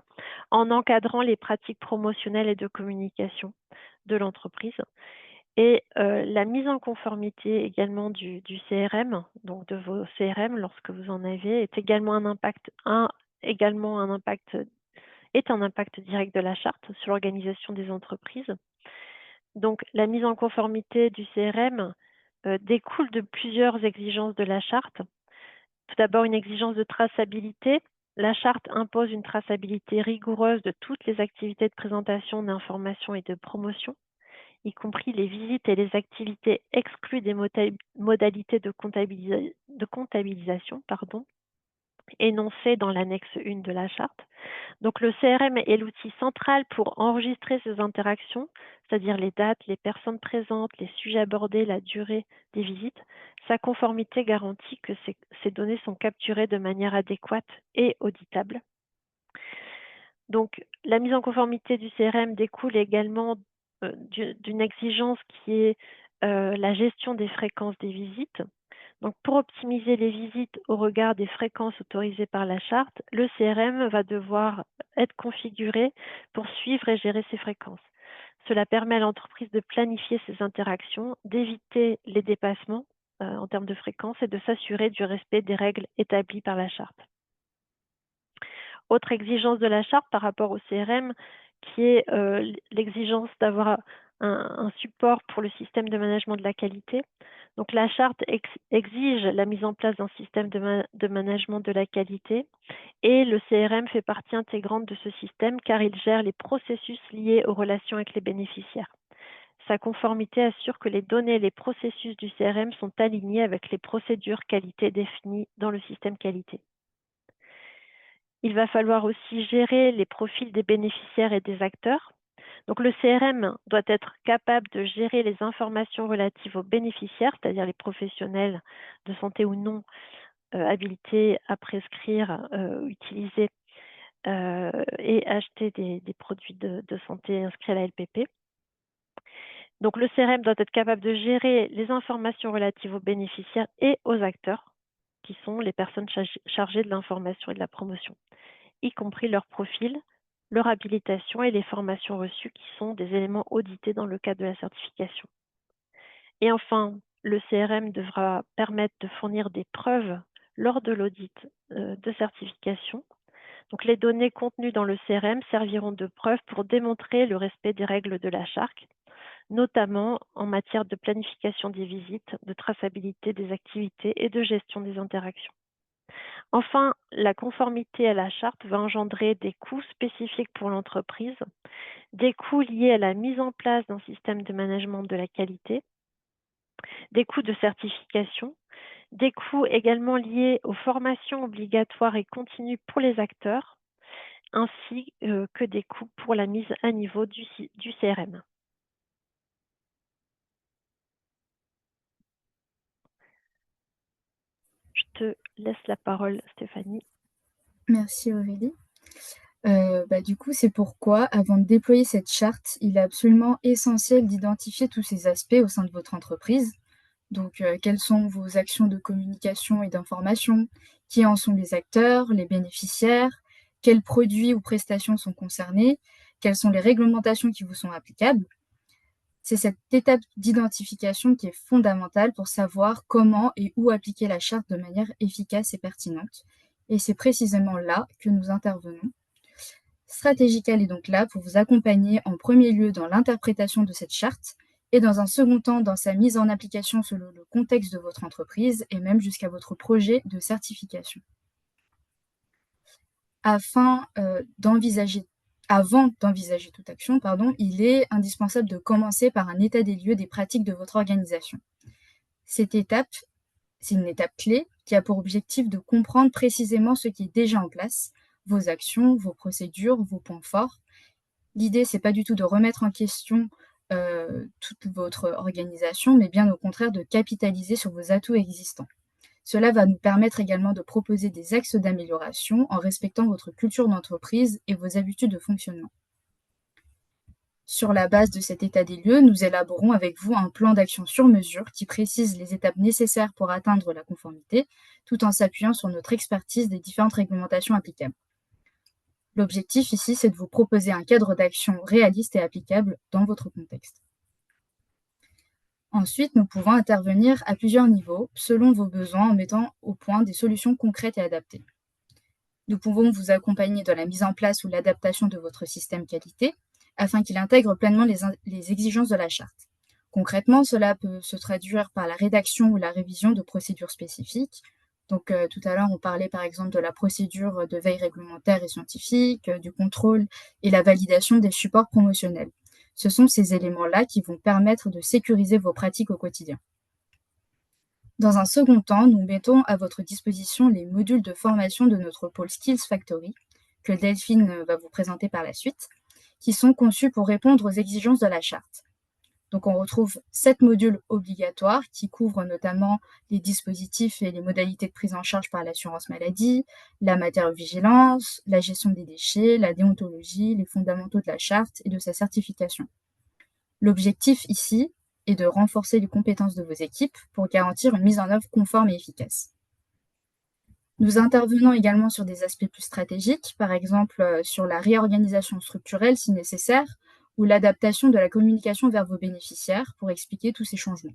en encadrant les pratiques promotionnelles et de communication de l'entreprise. Et la mise en conformité également du CRM, donc de vos CRM lorsque vous en avez, est également un impact direct de la charte sur l'organisation des entreprises. Donc la mise en conformité du CRM découle de plusieurs exigences de la charte. Tout d'abord, une exigence de traçabilité. La charte impose une traçabilité rigoureuse de toutes les activités de présentation, d'information et de promotion, y compris les visites et les activités exclues des modalités de comptabilisation, énoncées dans l'annexe 1 de la charte. Donc le CRM est l'outil central pour enregistrer ces interactions, c'est-à-dire les dates, les personnes présentes, les sujets abordés, la durée des visites. Sa conformité garantit que ces données sont capturées de manière adéquate et auditable. Donc la mise en conformité du CRM découle également d'une exigence qui est la gestion des fréquences des visites. Donc, pour optimiser les visites au regard des fréquences autorisées par la charte, le CRM va devoir être configuré pour suivre et gérer ces fréquences. Cela permet à l'entreprise de planifier ses interactions, d'éviter les dépassements en termes de fréquences et de s'assurer du respect des règles établies par la charte. Autre exigence de la charte par rapport au CRM, qui est l'exigence d'avoir un support pour le système de management de la qualité. Donc la charte exige la mise en place d'un système de management de la qualité et le CRM fait partie intégrante de ce système car il gère les processus liés aux relations avec les bénéficiaires. Sa conformité assure que les données et les processus du CRM sont alignés avec les procédures qualité définies dans le système qualité. Il va falloir aussi gérer les profils des bénéficiaires et des acteurs. Donc le CRM doit être capable de gérer les informations relatives aux bénéficiaires, c'est-à-dire les professionnels de santé ou non habilités à prescrire, utiliser et acheter des produits de santé inscrits à la LPP. Donc le CRM doit être capable de gérer les informations relatives aux bénéficiaires et aux acteurs, qui sont les personnes chargées de l'information et de la promotion, y compris leur profil, leur habilitation et les formations reçues qui sont des éléments audités dans le cadre de la certification. Et enfin, le CRM devra permettre de fournir des preuves lors de l'audit de certification. Donc les données contenues dans le CRM serviront de preuve pour démontrer le respect des règles de la charte, notamment en matière de planification des visites, de traçabilité des activités et de gestion des interactions. Enfin, la conformité à la charte va engendrer des coûts spécifiques pour l'entreprise, des coûts liés à la mise en place d'un système de management de la qualité, des coûts de certification, des coûts également liés aux formations obligatoires et continues pour les acteurs, ainsi que des coûts pour la mise à niveau du CRM. Je te laisse la parole, Stéphanie. Merci Aurélie. Du coup, c'est pourquoi, avant de déployer cette charte, il est absolument essentiel d'identifier tous ces aspects au sein de votre entreprise. Donc, quelles sont vos actions de communication et d'information? Qui en sont les acteurs, les bénéficiaires? Quels produits ou prestations sont concernés? Quelles sont les réglementations qui vous sont applicables? C'est cette étape d'identification qui est fondamentale pour savoir comment et où appliquer la charte de manière efficace et pertinente. Et c'est précisément là que nous intervenons. Strategical est donc là pour vous accompagner en premier lieu dans l'interprétation de cette charte et dans un second temps dans sa mise en application selon le contexte de votre entreprise et même jusqu'à votre projet de certification. Avant d'envisager toute action, il est indispensable de commencer par un état des lieux des pratiques de votre organisation. Cette étape, c'est une étape clé qui a pour objectif de comprendre précisément ce qui est déjà en place, vos actions, vos procédures, vos points forts. L'idée, c'est pas du tout de remettre en question toute votre organisation, mais bien au contraire de capitaliser sur vos atouts existants. Cela va nous permettre également de proposer des axes d'amélioration en respectant votre culture d'entreprise et vos habitudes de fonctionnement. Sur la base de cet état des lieux, nous élaborons avec vous un plan d'action sur mesure qui précise les étapes nécessaires pour atteindre la conformité, tout en s'appuyant sur notre expertise des différentes réglementations applicables. L'objectif ici, c'est de vous proposer un cadre d'action réaliste et applicable dans votre contexte. Ensuite, nous pouvons intervenir à plusieurs niveaux, selon vos besoins, en mettant au point des solutions concrètes et adaptées. Nous pouvons vous accompagner dans la mise en place ou l'adaptation de votre système qualité, afin qu'il intègre pleinement les exigences de la charte. Concrètement, cela peut se traduire par la rédaction ou la révision de procédures spécifiques. Donc, tout à l'heure, on parlait par exemple de la procédure de veille réglementaire et scientifique, du contrôle et la validation des supports promotionnels. Ce sont ces éléments-là qui vont permettre de sécuriser vos pratiques au quotidien. Dans un second temps, nous mettons à votre disposition les modules de formation de notre pôle Skills Factory, que Delphine va vous présenter par la suite, qui sont conçus pour répondre aux exigences de la charte. Donc on retrouve 7 modules obligatoires qui couvrent notamment les dispositifs et les modalités de prise en charge par l'assurance maladie, la matériovigilance, la gestion des déchets, la déontologie, les fondamentaux de la charte et de sa certification. L'objectif ici est de renforcer les compétences de vos équipes pour garantir une mise en œuvre conforme et efficace. Nous intervenons également sur des aspects plus stratégiques, par exemple sur la réorganisation structurelle si nécessaire, ou l'adaptation de la communication vers vos bénéficiaires pour expliquer tous ces changements.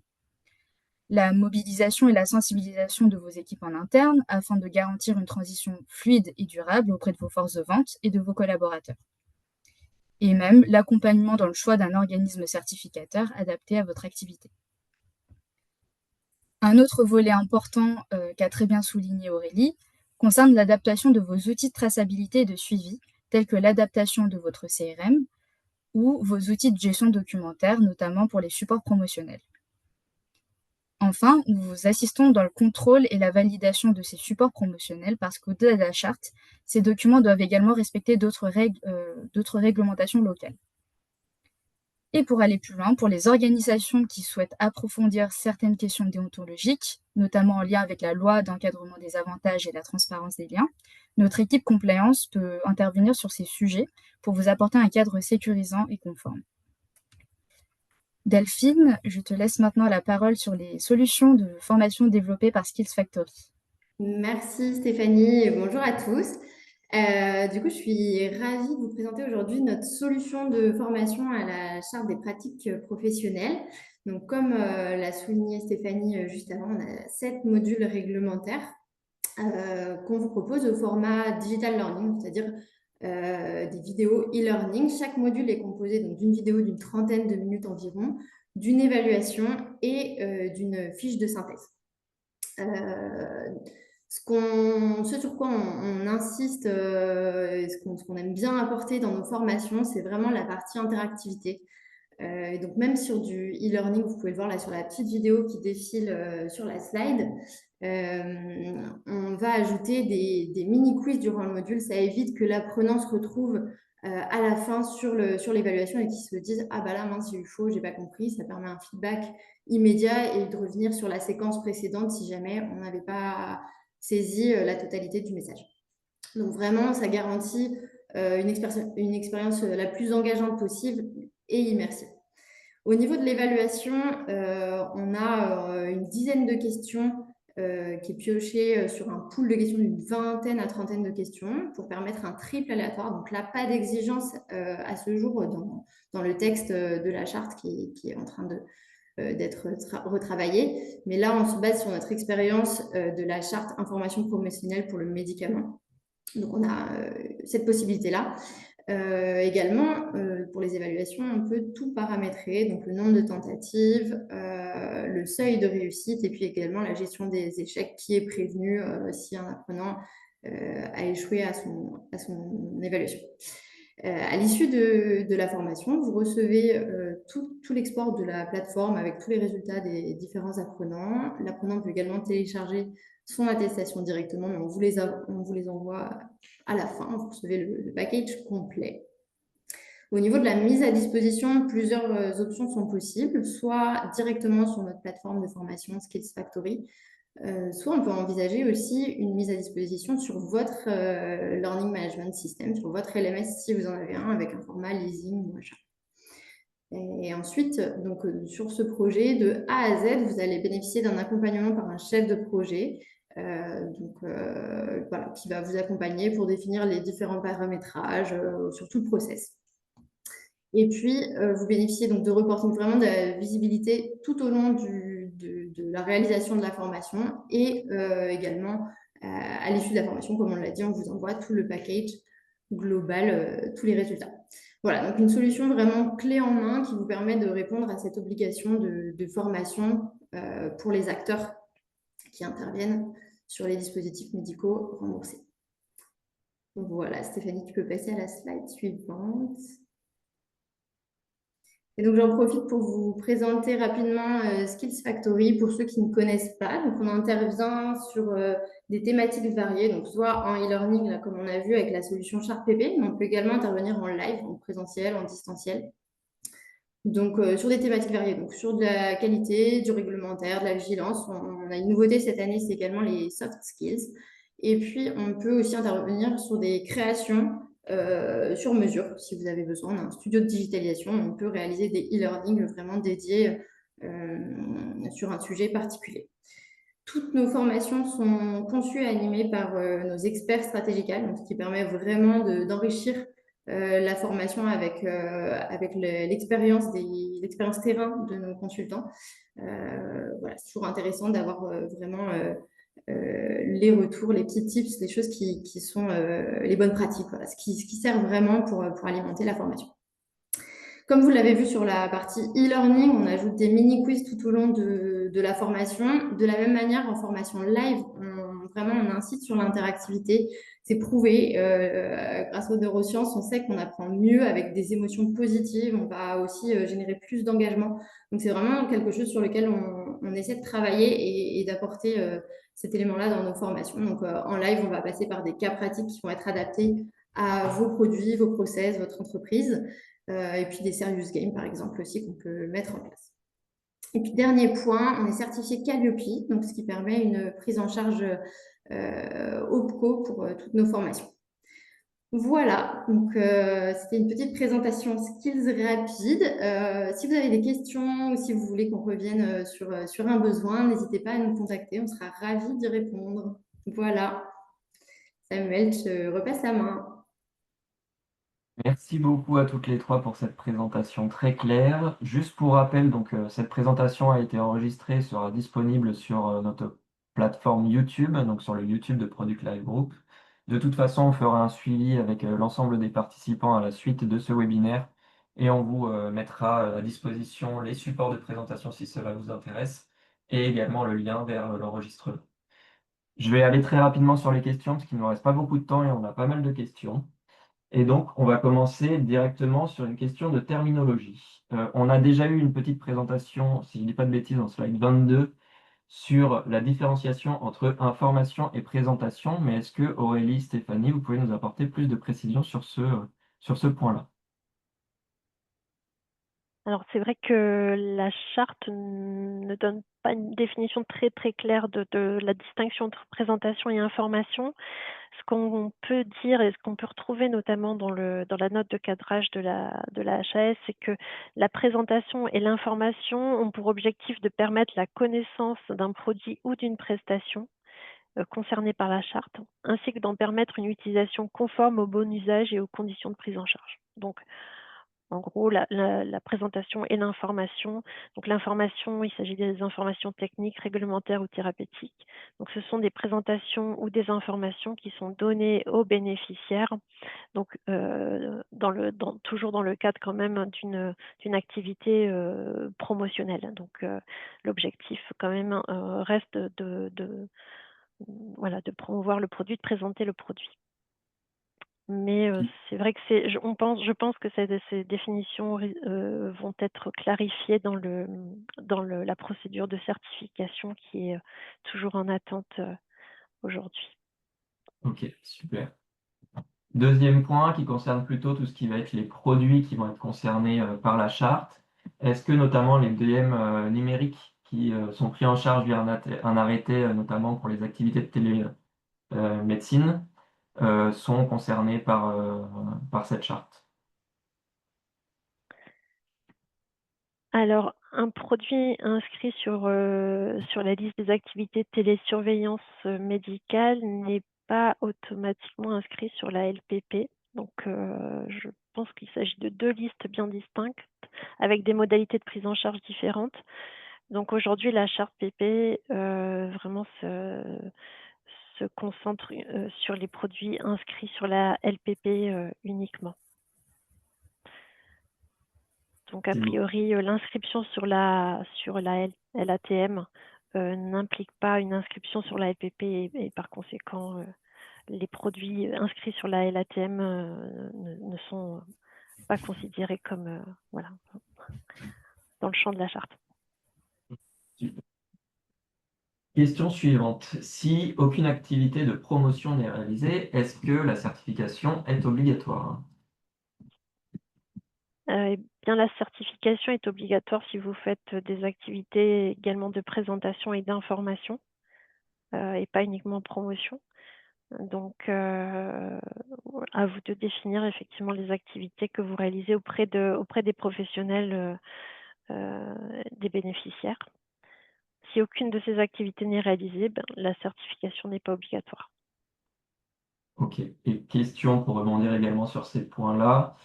La mobilisation et la sensibilisation de vos équipes en interne afin de garantir une transition fluide et durable auprès de vos forces de vente et de vos collaborateurs. Et même l'accompagnement dans le choix d'un organisme certificateur adapté à votre activité. Un autre volet important qu'a très bien souligné Aurélie concerne l'adaptation de vos outils de traçabilité et de suivi, tels que l'adaptation de votre CRM, ou vos outils de gestion documentaire, notamment pour les supports promotionnels. Enfin, nous vous assistons dans le contrôle et la validation de ces supports promotionnels parce qu'au-delà de la charte, ces documents doivent également respecter d'autres réglementations locales. Et pour aller plus loin, pour les organisations qui souhaitent approfondir certaines questions déontologiques, notamment en lien avec la loi d'encadrement des avantages et la transparence des liens, notre équipe compliance peut intervenir sur ces sujets pour vous apporter un cadre sécurisant et conforme. Delphine, je te laisse maintenant la parole sur les solutions de formation développées par Skills Factory. Merci Stéphanie, bonjour à tous. Du coup, je suis ravie de vous présenter aujourd'hui notre solution de formation à la charte des pratiques professionnelles. Donc, comme l'a souligné Stéphanie juste avant, on a 7 modules réglementaires qu'on vous propose au format digital learning, c'est-à-dire des vidéos e-learning. Chaque module est composé d'une vidéo d'une 30aine de minutes environ, d'une évaluation et d'une fiche de synthèse. Ce sur quoi on insiste, ce qu'on aime bien apporter dans nos formations, c'est vraiment la partie interactivité. Donc même sur du e-learning, vous pouvez le voir là sur la petite vidéo qui défile sur la slide, on va ajouter des mini-quiz durant le module. Ça évite que l'apprenant se retrouve à la fin sur l'évaluation et qu'il se dise « Ah bah là, mince, j'ai eu chaud, j'ai pas compris ». Ça permet un feedback immédiat et de revenir sur la séquence précédente si jamais on n'avait pas saisi la totalité du message. Donc vraiment, ça garantit une expérience la plus engageante possible et immersive. Au niveau de l'évaluation, on a une dizaine de questions qui est piochée sur un pool de questions d'une 20aine à 30aine de questions pour permettre un triple aléatoire. Donc là, pas d'exigence à ce jour dans le texte de la charte qui est en train d'être retravaillé. Mais là, on se base sur notre expérience de la charte information promotionnelle pour le médicament. Donc, on a cette possibilité-là. Également, pour les évaluations, on peut tout paramétrer, donc le nombre de tentatives, le seuil de réussite et puis également la gestion des échecs qui est prévenu si un apprenant a échoué à son évaluation. À l'issue de la formation, vous recevez tout l'export de la plateforme avec tous les résultats des différents apprenants. L'apprenant peut également télécharger son attestation directement, mais on vous les envoie à la fin. Vous recevez le package complet. Au niveau de la mise à disposition, plusieurs options sont possibles, soit directement sur notre plateforme de formation Skills Factory, soit on peut envisager aussi une mise à disposition sur votre Learning Management System, sur votre LMS si vous en avez un, avec un format leasing ou achat. Et ensuite, donc, sur ce projet, de A à Z, vous allez bénéficier d'un accompagnement par un chef de projet voilà, qui va vous accompagner pour définir les différents paramétrages sur tout le process. Et puis, vous bénéficiez donc de reporting, vraiment de la visibilité tout au long de la réalisation de la formation et également à l'issue de la formation, comme on l'a dit, on vous envoie tout le package global, tous les résultats. Voilà, donc une solution vraiment clé en main qui vous permet de répondre à cette obligation de formation pour les acteurs qui interviennent sur les dispositifs médicaux remboursés. Donc voilà, Stéphanie, tu peux passer à la slide suivante. Et donc, j'en profite pour vous présenter rapidement Skills Factory pour ceux qui ne connaissent pas. Donc, on intervient sur des thématiques variées, donc soit en e-learning, là, comme on a vu avec la solution ChartPP, mais on peut également intervenir en live, en présentiel, en distanciel. Donc, sur des thématiques variées, donc sur de la qualité, du réglementaire, de la vigilance. On a une nouveauté cette année, c'est également les soft skills. Et puis, on peut aussi intervenir sur des créations sur mesure, si vous avez besoin. On a un studio de digitalisation, on peut réaliser des e-learning vraiment dédiés sur un sujet particulier. Toutes nos formations sont conçues et animées par nos experts stratégiques, donc ce qui permet vraiment d'enrichir la formation avec l'expérience terrain de nos consultants. Voilà, c'est toujours intéressant d'avoir vraiment les retours, les petits tips, les choses qui sont les bonnes pratiques, voilà, ce qui sert vraiment pour alimenter la formation. Comme vous l'avez vu sur la partie e-learning, on ajoute des mini-quiz tout au long de la formation. De la même manière, en formation live, on incite sur l'interactivité. C'est prouvé. Grâce aux neurosciences, on sait qu'on apprend mieux avec des émotions positives. On va aussi générer plus d'engagement. Donc, c'est vraiment quelque chose sur lequel on essaie de travailler et d'apporter cet élément-là dans nos formations. Donc, en live, on va passer par des cas pratiques qui vont être adaptés à vos produits, vos process, votre entreprise. Et puis des serious games, par exemple, aussi, qu'on peut mettre en place. Et puis, dernier point, on est certifié Calliope, donc ce qui permet une prise en charge OPCO pour toutes nos formations. Voilà, donc c'était une petite présentation skills rapide. Si vous avez des questions ou si vous voulez qu'on revienne sur un besoin, n'hésitez pas à nous contacter, on sera ravis d'y répondre. Voilà, Samuel, je repasse la main. Merci beaucoup à toutes les trois pour cette présentation très claire. Juste pour rappel, donc, cette présentation a été enregistrée, sera disponible sur notre plateforme YouTube, donc sur le YouTube de Product Live Group. De toute façon, on fera un suivi avec l'ensemble des participants à la suite de ce webinaire et on vous mettra à disposition les supports de présentation si cela vous intéresse et également le lien vers l'enregistrement. Je vais aller très rapidement sur les questions parce qu'il ne nous reste pas beaucoup de temps et on a pas mal de questions. Et donc, on va commencer directement sur une question de terminologie. On a déjà eu une petite présentation, si je ne dis pas de bêtises, en slide 22, sur la différenciation entre information et présentation, mais est-ce que Aurélie, Stéphanie, vous pouvez nous apporter plus de précision sur ce point-là? Alors, c'est vrai que la charte ne donne pas une définition très très claire de la distinction entre présentation et information. Ce qu'on peut dire et ce qu'on peut retrouver notamment dans la note de cadrage de la HAS, c'est que la présentation et l'information ont pour objectif de permettre la connaissance d'un produit ou d'une prestation concernée par la charte, ainsi que d'en permettre une utilisation conforme au bon usage et aux conditions de prise en charge. Donc, en gros, la présentation et l'information. Donc, l'information, il s'agit des informations techniques, réglementaires ou thérapeutiques. Donc, ce sont des présentations ou des informations qui sont données aux bénéficiaires. Donc, toujours dans le cadre quand même d'une activité promotionnelle. Donc, l'objectif quand même reste de promouvoir le produit, de présenter le produit. Mais c'est vrai que je pense que ces définitions vont être clarifiées dans la procédure de certification qui est toujours en attente aujourd'hui. Ok, super. Deuxième point qui concerne plutôt tout ce qui va être les produits qui vont être concernés par la charte. Est-ce que notamment les DM numériques qui sont pris en charge via un arrêté, notamment pour les activités de télémédecine, sont concernés par cette charte? Alors, un produit inscrit sur la liste des activités de télésurveillance médicale n'est pas automatiquement inscrit sur la LPP. Donc, je pense qu'il s'agit de deux listes bien distinctes avec des modalités de prise en charge différentes. Donc, aujourd'hui, la charte PP vraiment se concentre sur les produits inscrits sur la LPP uniquement. Donc, a priori, l'inscription sur la LATM n'implique pas une inscription sur la LPP et par conséquent, les produits inscrits sur la LATM ne sont pas considérés comme voilà, dans le champ de la charte. Super. Question suivante. Si aucune activité de promotion n'est réalisée, est-ce que la certification est obligatoire? Eh bien, la certification est obligatoire si vous faites des activités également de présentation et d'information et pas uniquement promotion. Donc, à vous de définir effectivement les activités que vous réalisez auprès des professionnels des bénéficiaires. Si aucune de ces activités n'est réalisée, ben, la certification n'est pas obligatoire. Ok. Et question pour rebondir également sur ces points-là.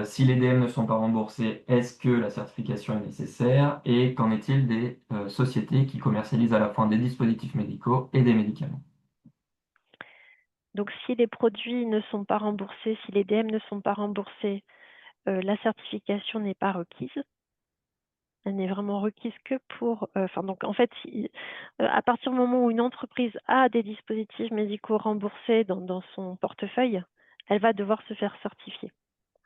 Si les DM ne sont pas remboursés, est-ce que la certification est nécessaire? Et qu'en est-il des sociétés qui commercialisent à la fois des dispositifs médicaux et des médicaments? Donc, si les produits ne sont pas remboursés, si les DM ne sont pas remboursés, la certification n'est pas requise. Elle n'est vraiment requise que pour... donc, en fait, à partir du moment où une entreprise a des dispositifs médicaux remboursés dans son portefeuille, elle va devoir se faire certifier.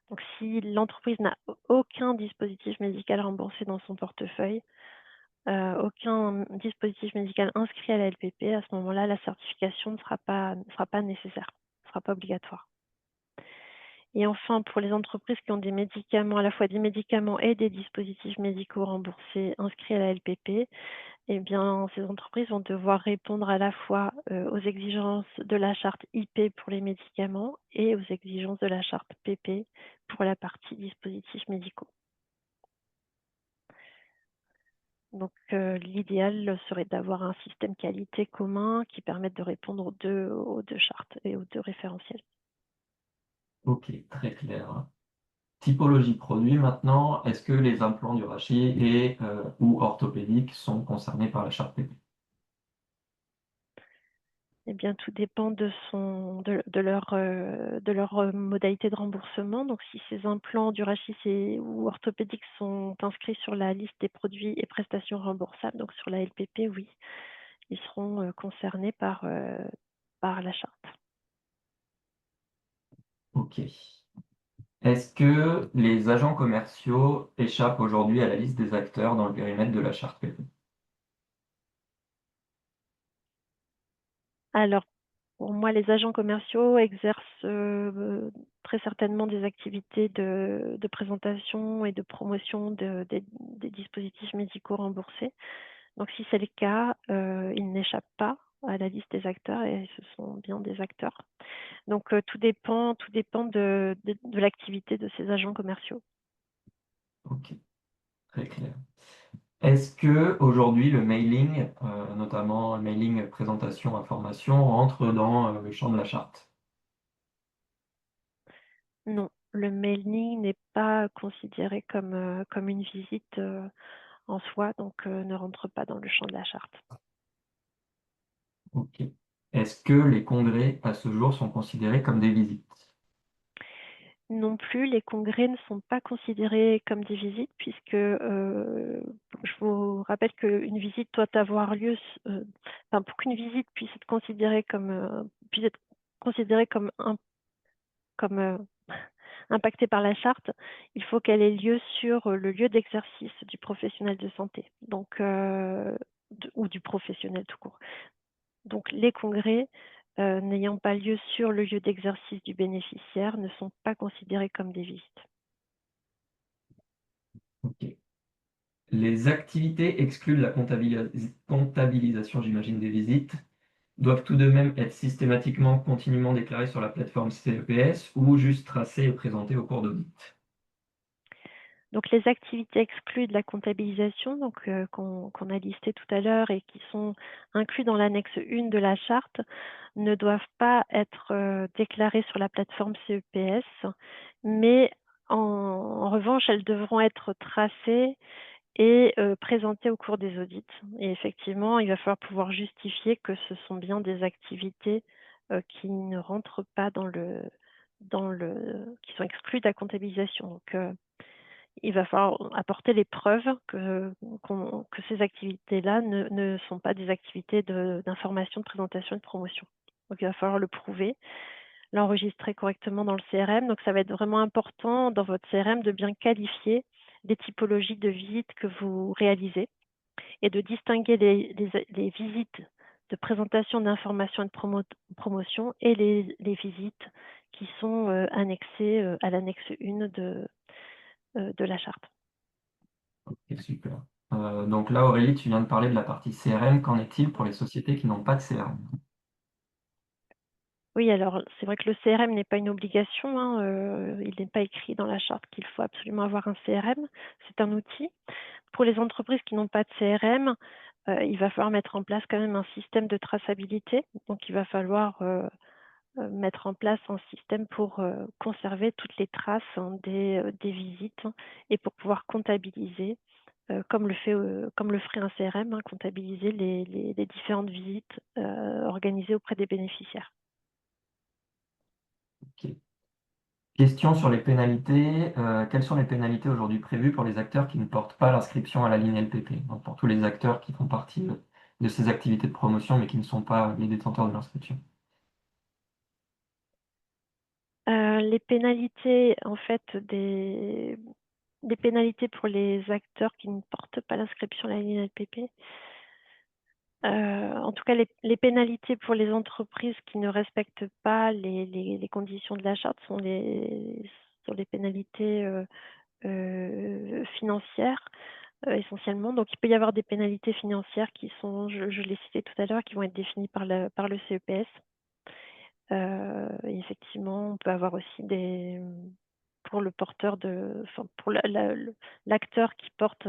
Donc, si l'entreprise n'a aucun dispositif médical remboursé dans son portefeuille, aucun dispositif médical inscrit à la LPP, à ce moment-là, la certification ne sera pas nécessaire, ne sera pas obligatoire. Et enfin, pour les entreprises qui ont des médicaments, à la fois des médicaments et des dispositifs médicaux remboursés inscrits à la LPP, eh bien, ces entreprises vont devoir répondre à la fois aux exigences de la charte IP pour les médicaments et aux exigences de la charte PP pour la partie dispositifs médicaux. Donc, l'idéal serait d'avoir un système qualité commun qui permette de répondre aux deux chartes et aux deux référentiels. Ok, très clair. Typologie produit maintenant, est-ce que les implants du rachis et ou orthopédiques sont concernés par la charte PP? Eh bien, tout dépend de leur modalité de remboursement. Donc, si ces implants du rachis ou orthopédiques sont inscrits sur la liste des produits et prestations remboursables, donc sur la LPP, oui, ils seront concernés par la charte. Ok. Est-ce que les agents commerciaux échappent aujourd'hui à la liste des acteurs dans le périmètre de la charte PP? Alors, pour moi, les agents commerciaux exercent très certainement des activités de présentation et de promotion des dispositifs médicaux remboursés. Donc, si c'est le cas, ils n'échappent pas à la liste des acteurs et ce sont bien des acteurs. Donc, tout dépend de l'activité de ces agents commerciaux. Ok, très clair. Est-ce que aujourd'hui le mailing, notamment le mailing présentation information, rentre dans le champ de la charte? Non, le mailing n'est pas considéré comme une visite en soi, donc ne rentre pas dans le champ de la charte. Ok. Est-ce que les congrès à ce jour sont considérés comme des visites? Non plus, les congrès ne sont pas considérés comme des visites puisque je vous rappelle qu'une visite doit avoir lieu, pour qu'une visite puisse être considérée comme impactée par la charte, il faut qu'elle ait lieu sur le lieu d'exercice du professionnel de santé, donc ou du professionnel tout court. Donc les congrès n'ayant pas lieu sur le lieu d'exercice du bénéficiaire ne sont pas considérés comme des visites. Ok. Les activités exclues de la comptabilisation, j'imagine, des visites, doivent tout de même être systématiquement, continuellement déclarées sur la plateforme CEPS ou juste tracées et présentées au cours d'audit. Donc les activités exclues de la comptabilisation, donc qu'on a listées tout à l'heure et qui sont incluses dans l'annexe 1 de la charte, ne doivent pas être déclarées sur la plateforme CEPS, mais en revanche, elles devront être tracées et présentées au cours des audits. Et effectivement, il va falloir pouvoir justifier que ce sont bien des activités qui ne rentrent pas qui sont exclues de la comptabilisation. Donc, il va falloir apporter les preuves que ces activités-là ne sont pas des activités d'information, de présentation et de promotion. Donc, il va falloir le prouver, l'enregistrer correctement dans le CRM. Donc, ça va être vraiment important dans votre CRM de bien qualifier les typologies de visites que vous réalisez et de distinguer les visites de présentation d'information et de promotion et les visites qui sont annexées à l'annexe 1 de la charte. Ok, super. Donc là, Aurélie, tu viens de parler de la partie CRM. Qu'en est-il pour les sociétés qui n'ont pas de CRM? Oui, alors c'est vrai que le CRM n'est pas une obligation, hein, il n'est pas écrit dans la charte qu'il faut absolument avoir un CRM, c'est un outil. Pour les entreprises qui n'ont pas de CRM, il va falloir mettre en place quand même un système de traçabilité. Donc il va falloir mettre en place un système pour conserver toutes les traces hein, des visites hein, et pour pouvoir comptabiliser, comme le ferait un CRM, hein, comptabiliser les différentes visites organisées auprès des bénéficiaires. Ok. Question sur les pénalités. Quelles sont les pénalités aujourd'hui prévues pour les acteurs qui ne portent pas l'inscription à la ligne LPP? Donc pour tous les acteurs qui font partie de ces activités de promotion mais qui ne sont pas les détenteurs de l'inscription. Les pénalités, en fait, des pénalités pour les acteurs qui ne portent pas l'inscription à la ligne LPP. En tout cas, les pénalités pour les entreprises qui ne respectent pas les conditions de la charte sont les pénalités financières essentiellement. Donc, il peut y avoir des pénalités financières qui sont, je l'ai cité tout à l'heure, qui vont être définies par le CEPS. Et effectivement, on peut avoir aussi pour le porteur pour l'acteur qui porte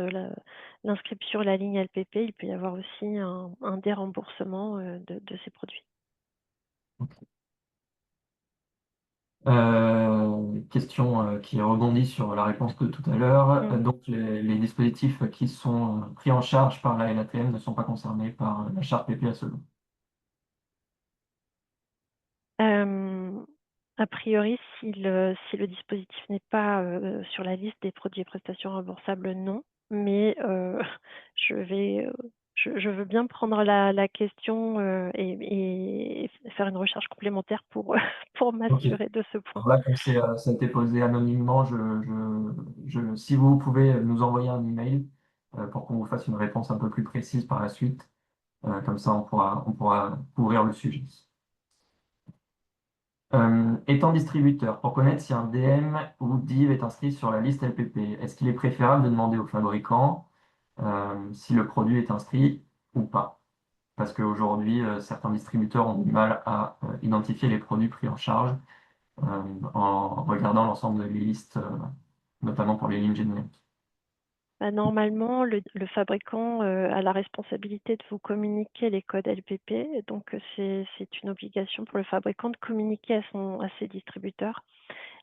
l'inscription à la ligne LPP, il peut y avoir aussi un déremboursement de ces produits. Question qui rebondit sur la réponse de tout à l'heure. Donc les dispositifs qui sont pris en charge par la LATM ne sont pas concernés par la charte PPA solo. A priori, si le dispositif n'est pas sur la liste des produits et prestations remboursables, non. Mais je veux bien prendre la question et faire une recherche complémentaire pour, pour Ok. m'assurer de ce point. Alors là, comme ça a été posé anonymement, si vous pouvez nous envoyer un email pour qu'on vous fasse une réponse un peu plus précise par la suite, comme ça on pourra couvrir le sujet. Étant distributeur, pour connaître si un DM ou div est inscrit sur la liste LPP, est-ce qu'il est préférable de demander au fabricant si le produit est inscrit ou pas? Parce qu'aujourd'hui, certains distributeurs ont du mal à identifier les produits pris en charge en regardant l'ensemble des listes, notamment pour les lignes génériques. Bah, normalement, le fabricant a la responsabilité de vous communiquer les codes LPP. Donc, c'est une obligation pour le fabricant de communiquer à ses distributeurs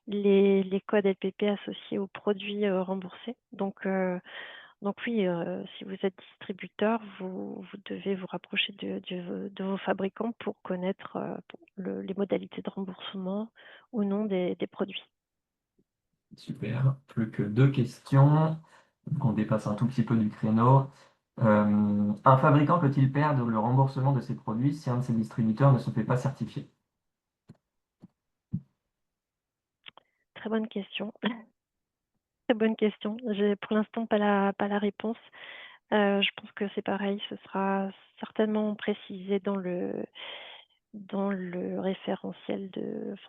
les codes LPP associés aux produits remboursés. Donc oui, si vous êtes distributeur, vous devez vous rapprocher de vos fabricants pour connaître les modalités de remboursement ou non des produits. Super. Plus que deux questions. Donc, on dépasse un tout petit peu du créneau. Un fabricant peut-il perdre le remboursement de ses produits si un de ses distributeurs ne se fait pas certifier? Très bonne question. Très bonne question. J'ai pour l'instant pas la réponse. Je pense que c'est pareil, ce sera certainement précisé dans le référentiel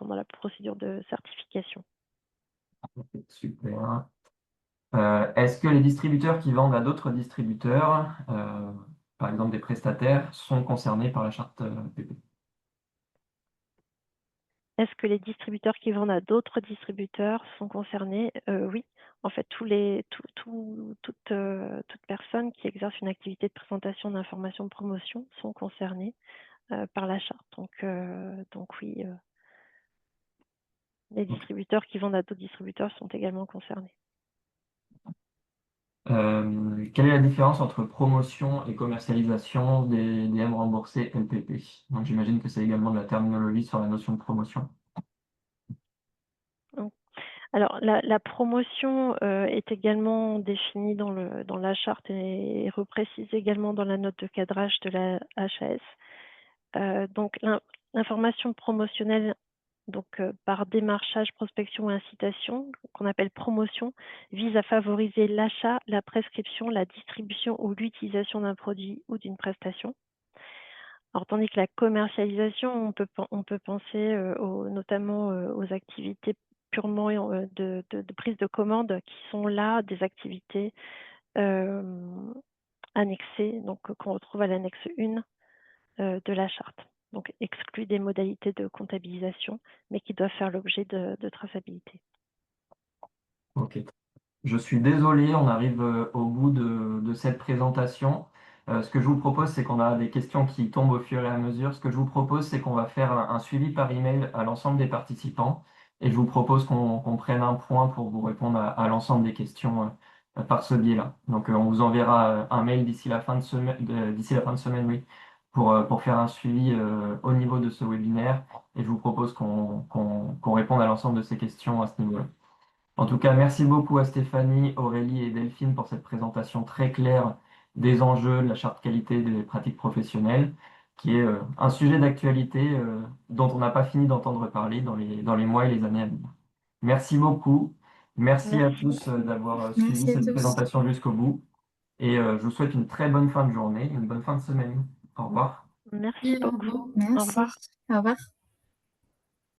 dans la procédure de certification. Super. Est-ce que les distributeurs qui vendent à d'autres distributeurs, par exemple des prestataires, sont concernés par la charte PP? Est-ce que les distributeurs qui vendent à d'autres distributeurs sont concernés? Oui. En fait, toute personne qui exerce une activité de présentation, d'information, de promotion sont concernés par la charte. Donc oui, les distributeurs qui vendent à d'autres distributeurs sont également concernés. Quelle est la différence entre promotion et commercialisation des DM remboursés LPP? Donc j'imagine que c'est également de la terminologie sur la notion de promotion. Alors, la promotion est également définie dans la charte et reprécisée également dans la note de cadrage de la HAS. Donc, l'information promotionnelle, par démarchage, prospection ou incitation, qu'on appelle promotion, vise à favoriser l'achat, la prescription, la distribution ou l'utilisation d'un produit ou d'une prestation. Alors, tandis que la commercialisation, on peut penser notamment aux activités purement de prise de commande qui sont là des activités annexées, donc qu'on retrouve à l'annexe 1 de la charte. Donc exclues des modalités de comptabilisation, mais qui doivent faire l'objet de traçabilité. Ok. Je suis désolé, on arrive au bout de cette présentation. Ce que je vous propose, c'est qu'on a des questions qui tombent au fur et à mesure. Ce que je vous propose, c'est qu'on va faire un suivi par email à l'ensemble des participants. Et je vous propose qu'on prenne un point pour vous répondre à l'ensemble des questions par ce biais-là. Donc, on vous enverra un mail d'ici la fin de semaine, oui, pour faire un suivi au niveau de ce webinaire. Et je vous propose qu'on réponde à l'ensemble de ces questions à ce niveau-là. En tout cas, merci beaucoup à Stéphanie, Aurélie et Delphine pour cette présentation très claire des enjeux de la charte qualité des pratiques professionnelles, qui est un sujet d'actualité dont on n'a pas fini d'entendre parler dans les mois et les années à venir. Merci beaucoup. Merci à Merci. tous d'avoir suivi Merci à cette tous. présentation jusqu'au bout. Et je vous souhaite une très bonne fin de journée, une bonne fin de semaine. Au revoir. Merci beaucoup. Au Merci. revoir. Au revoir.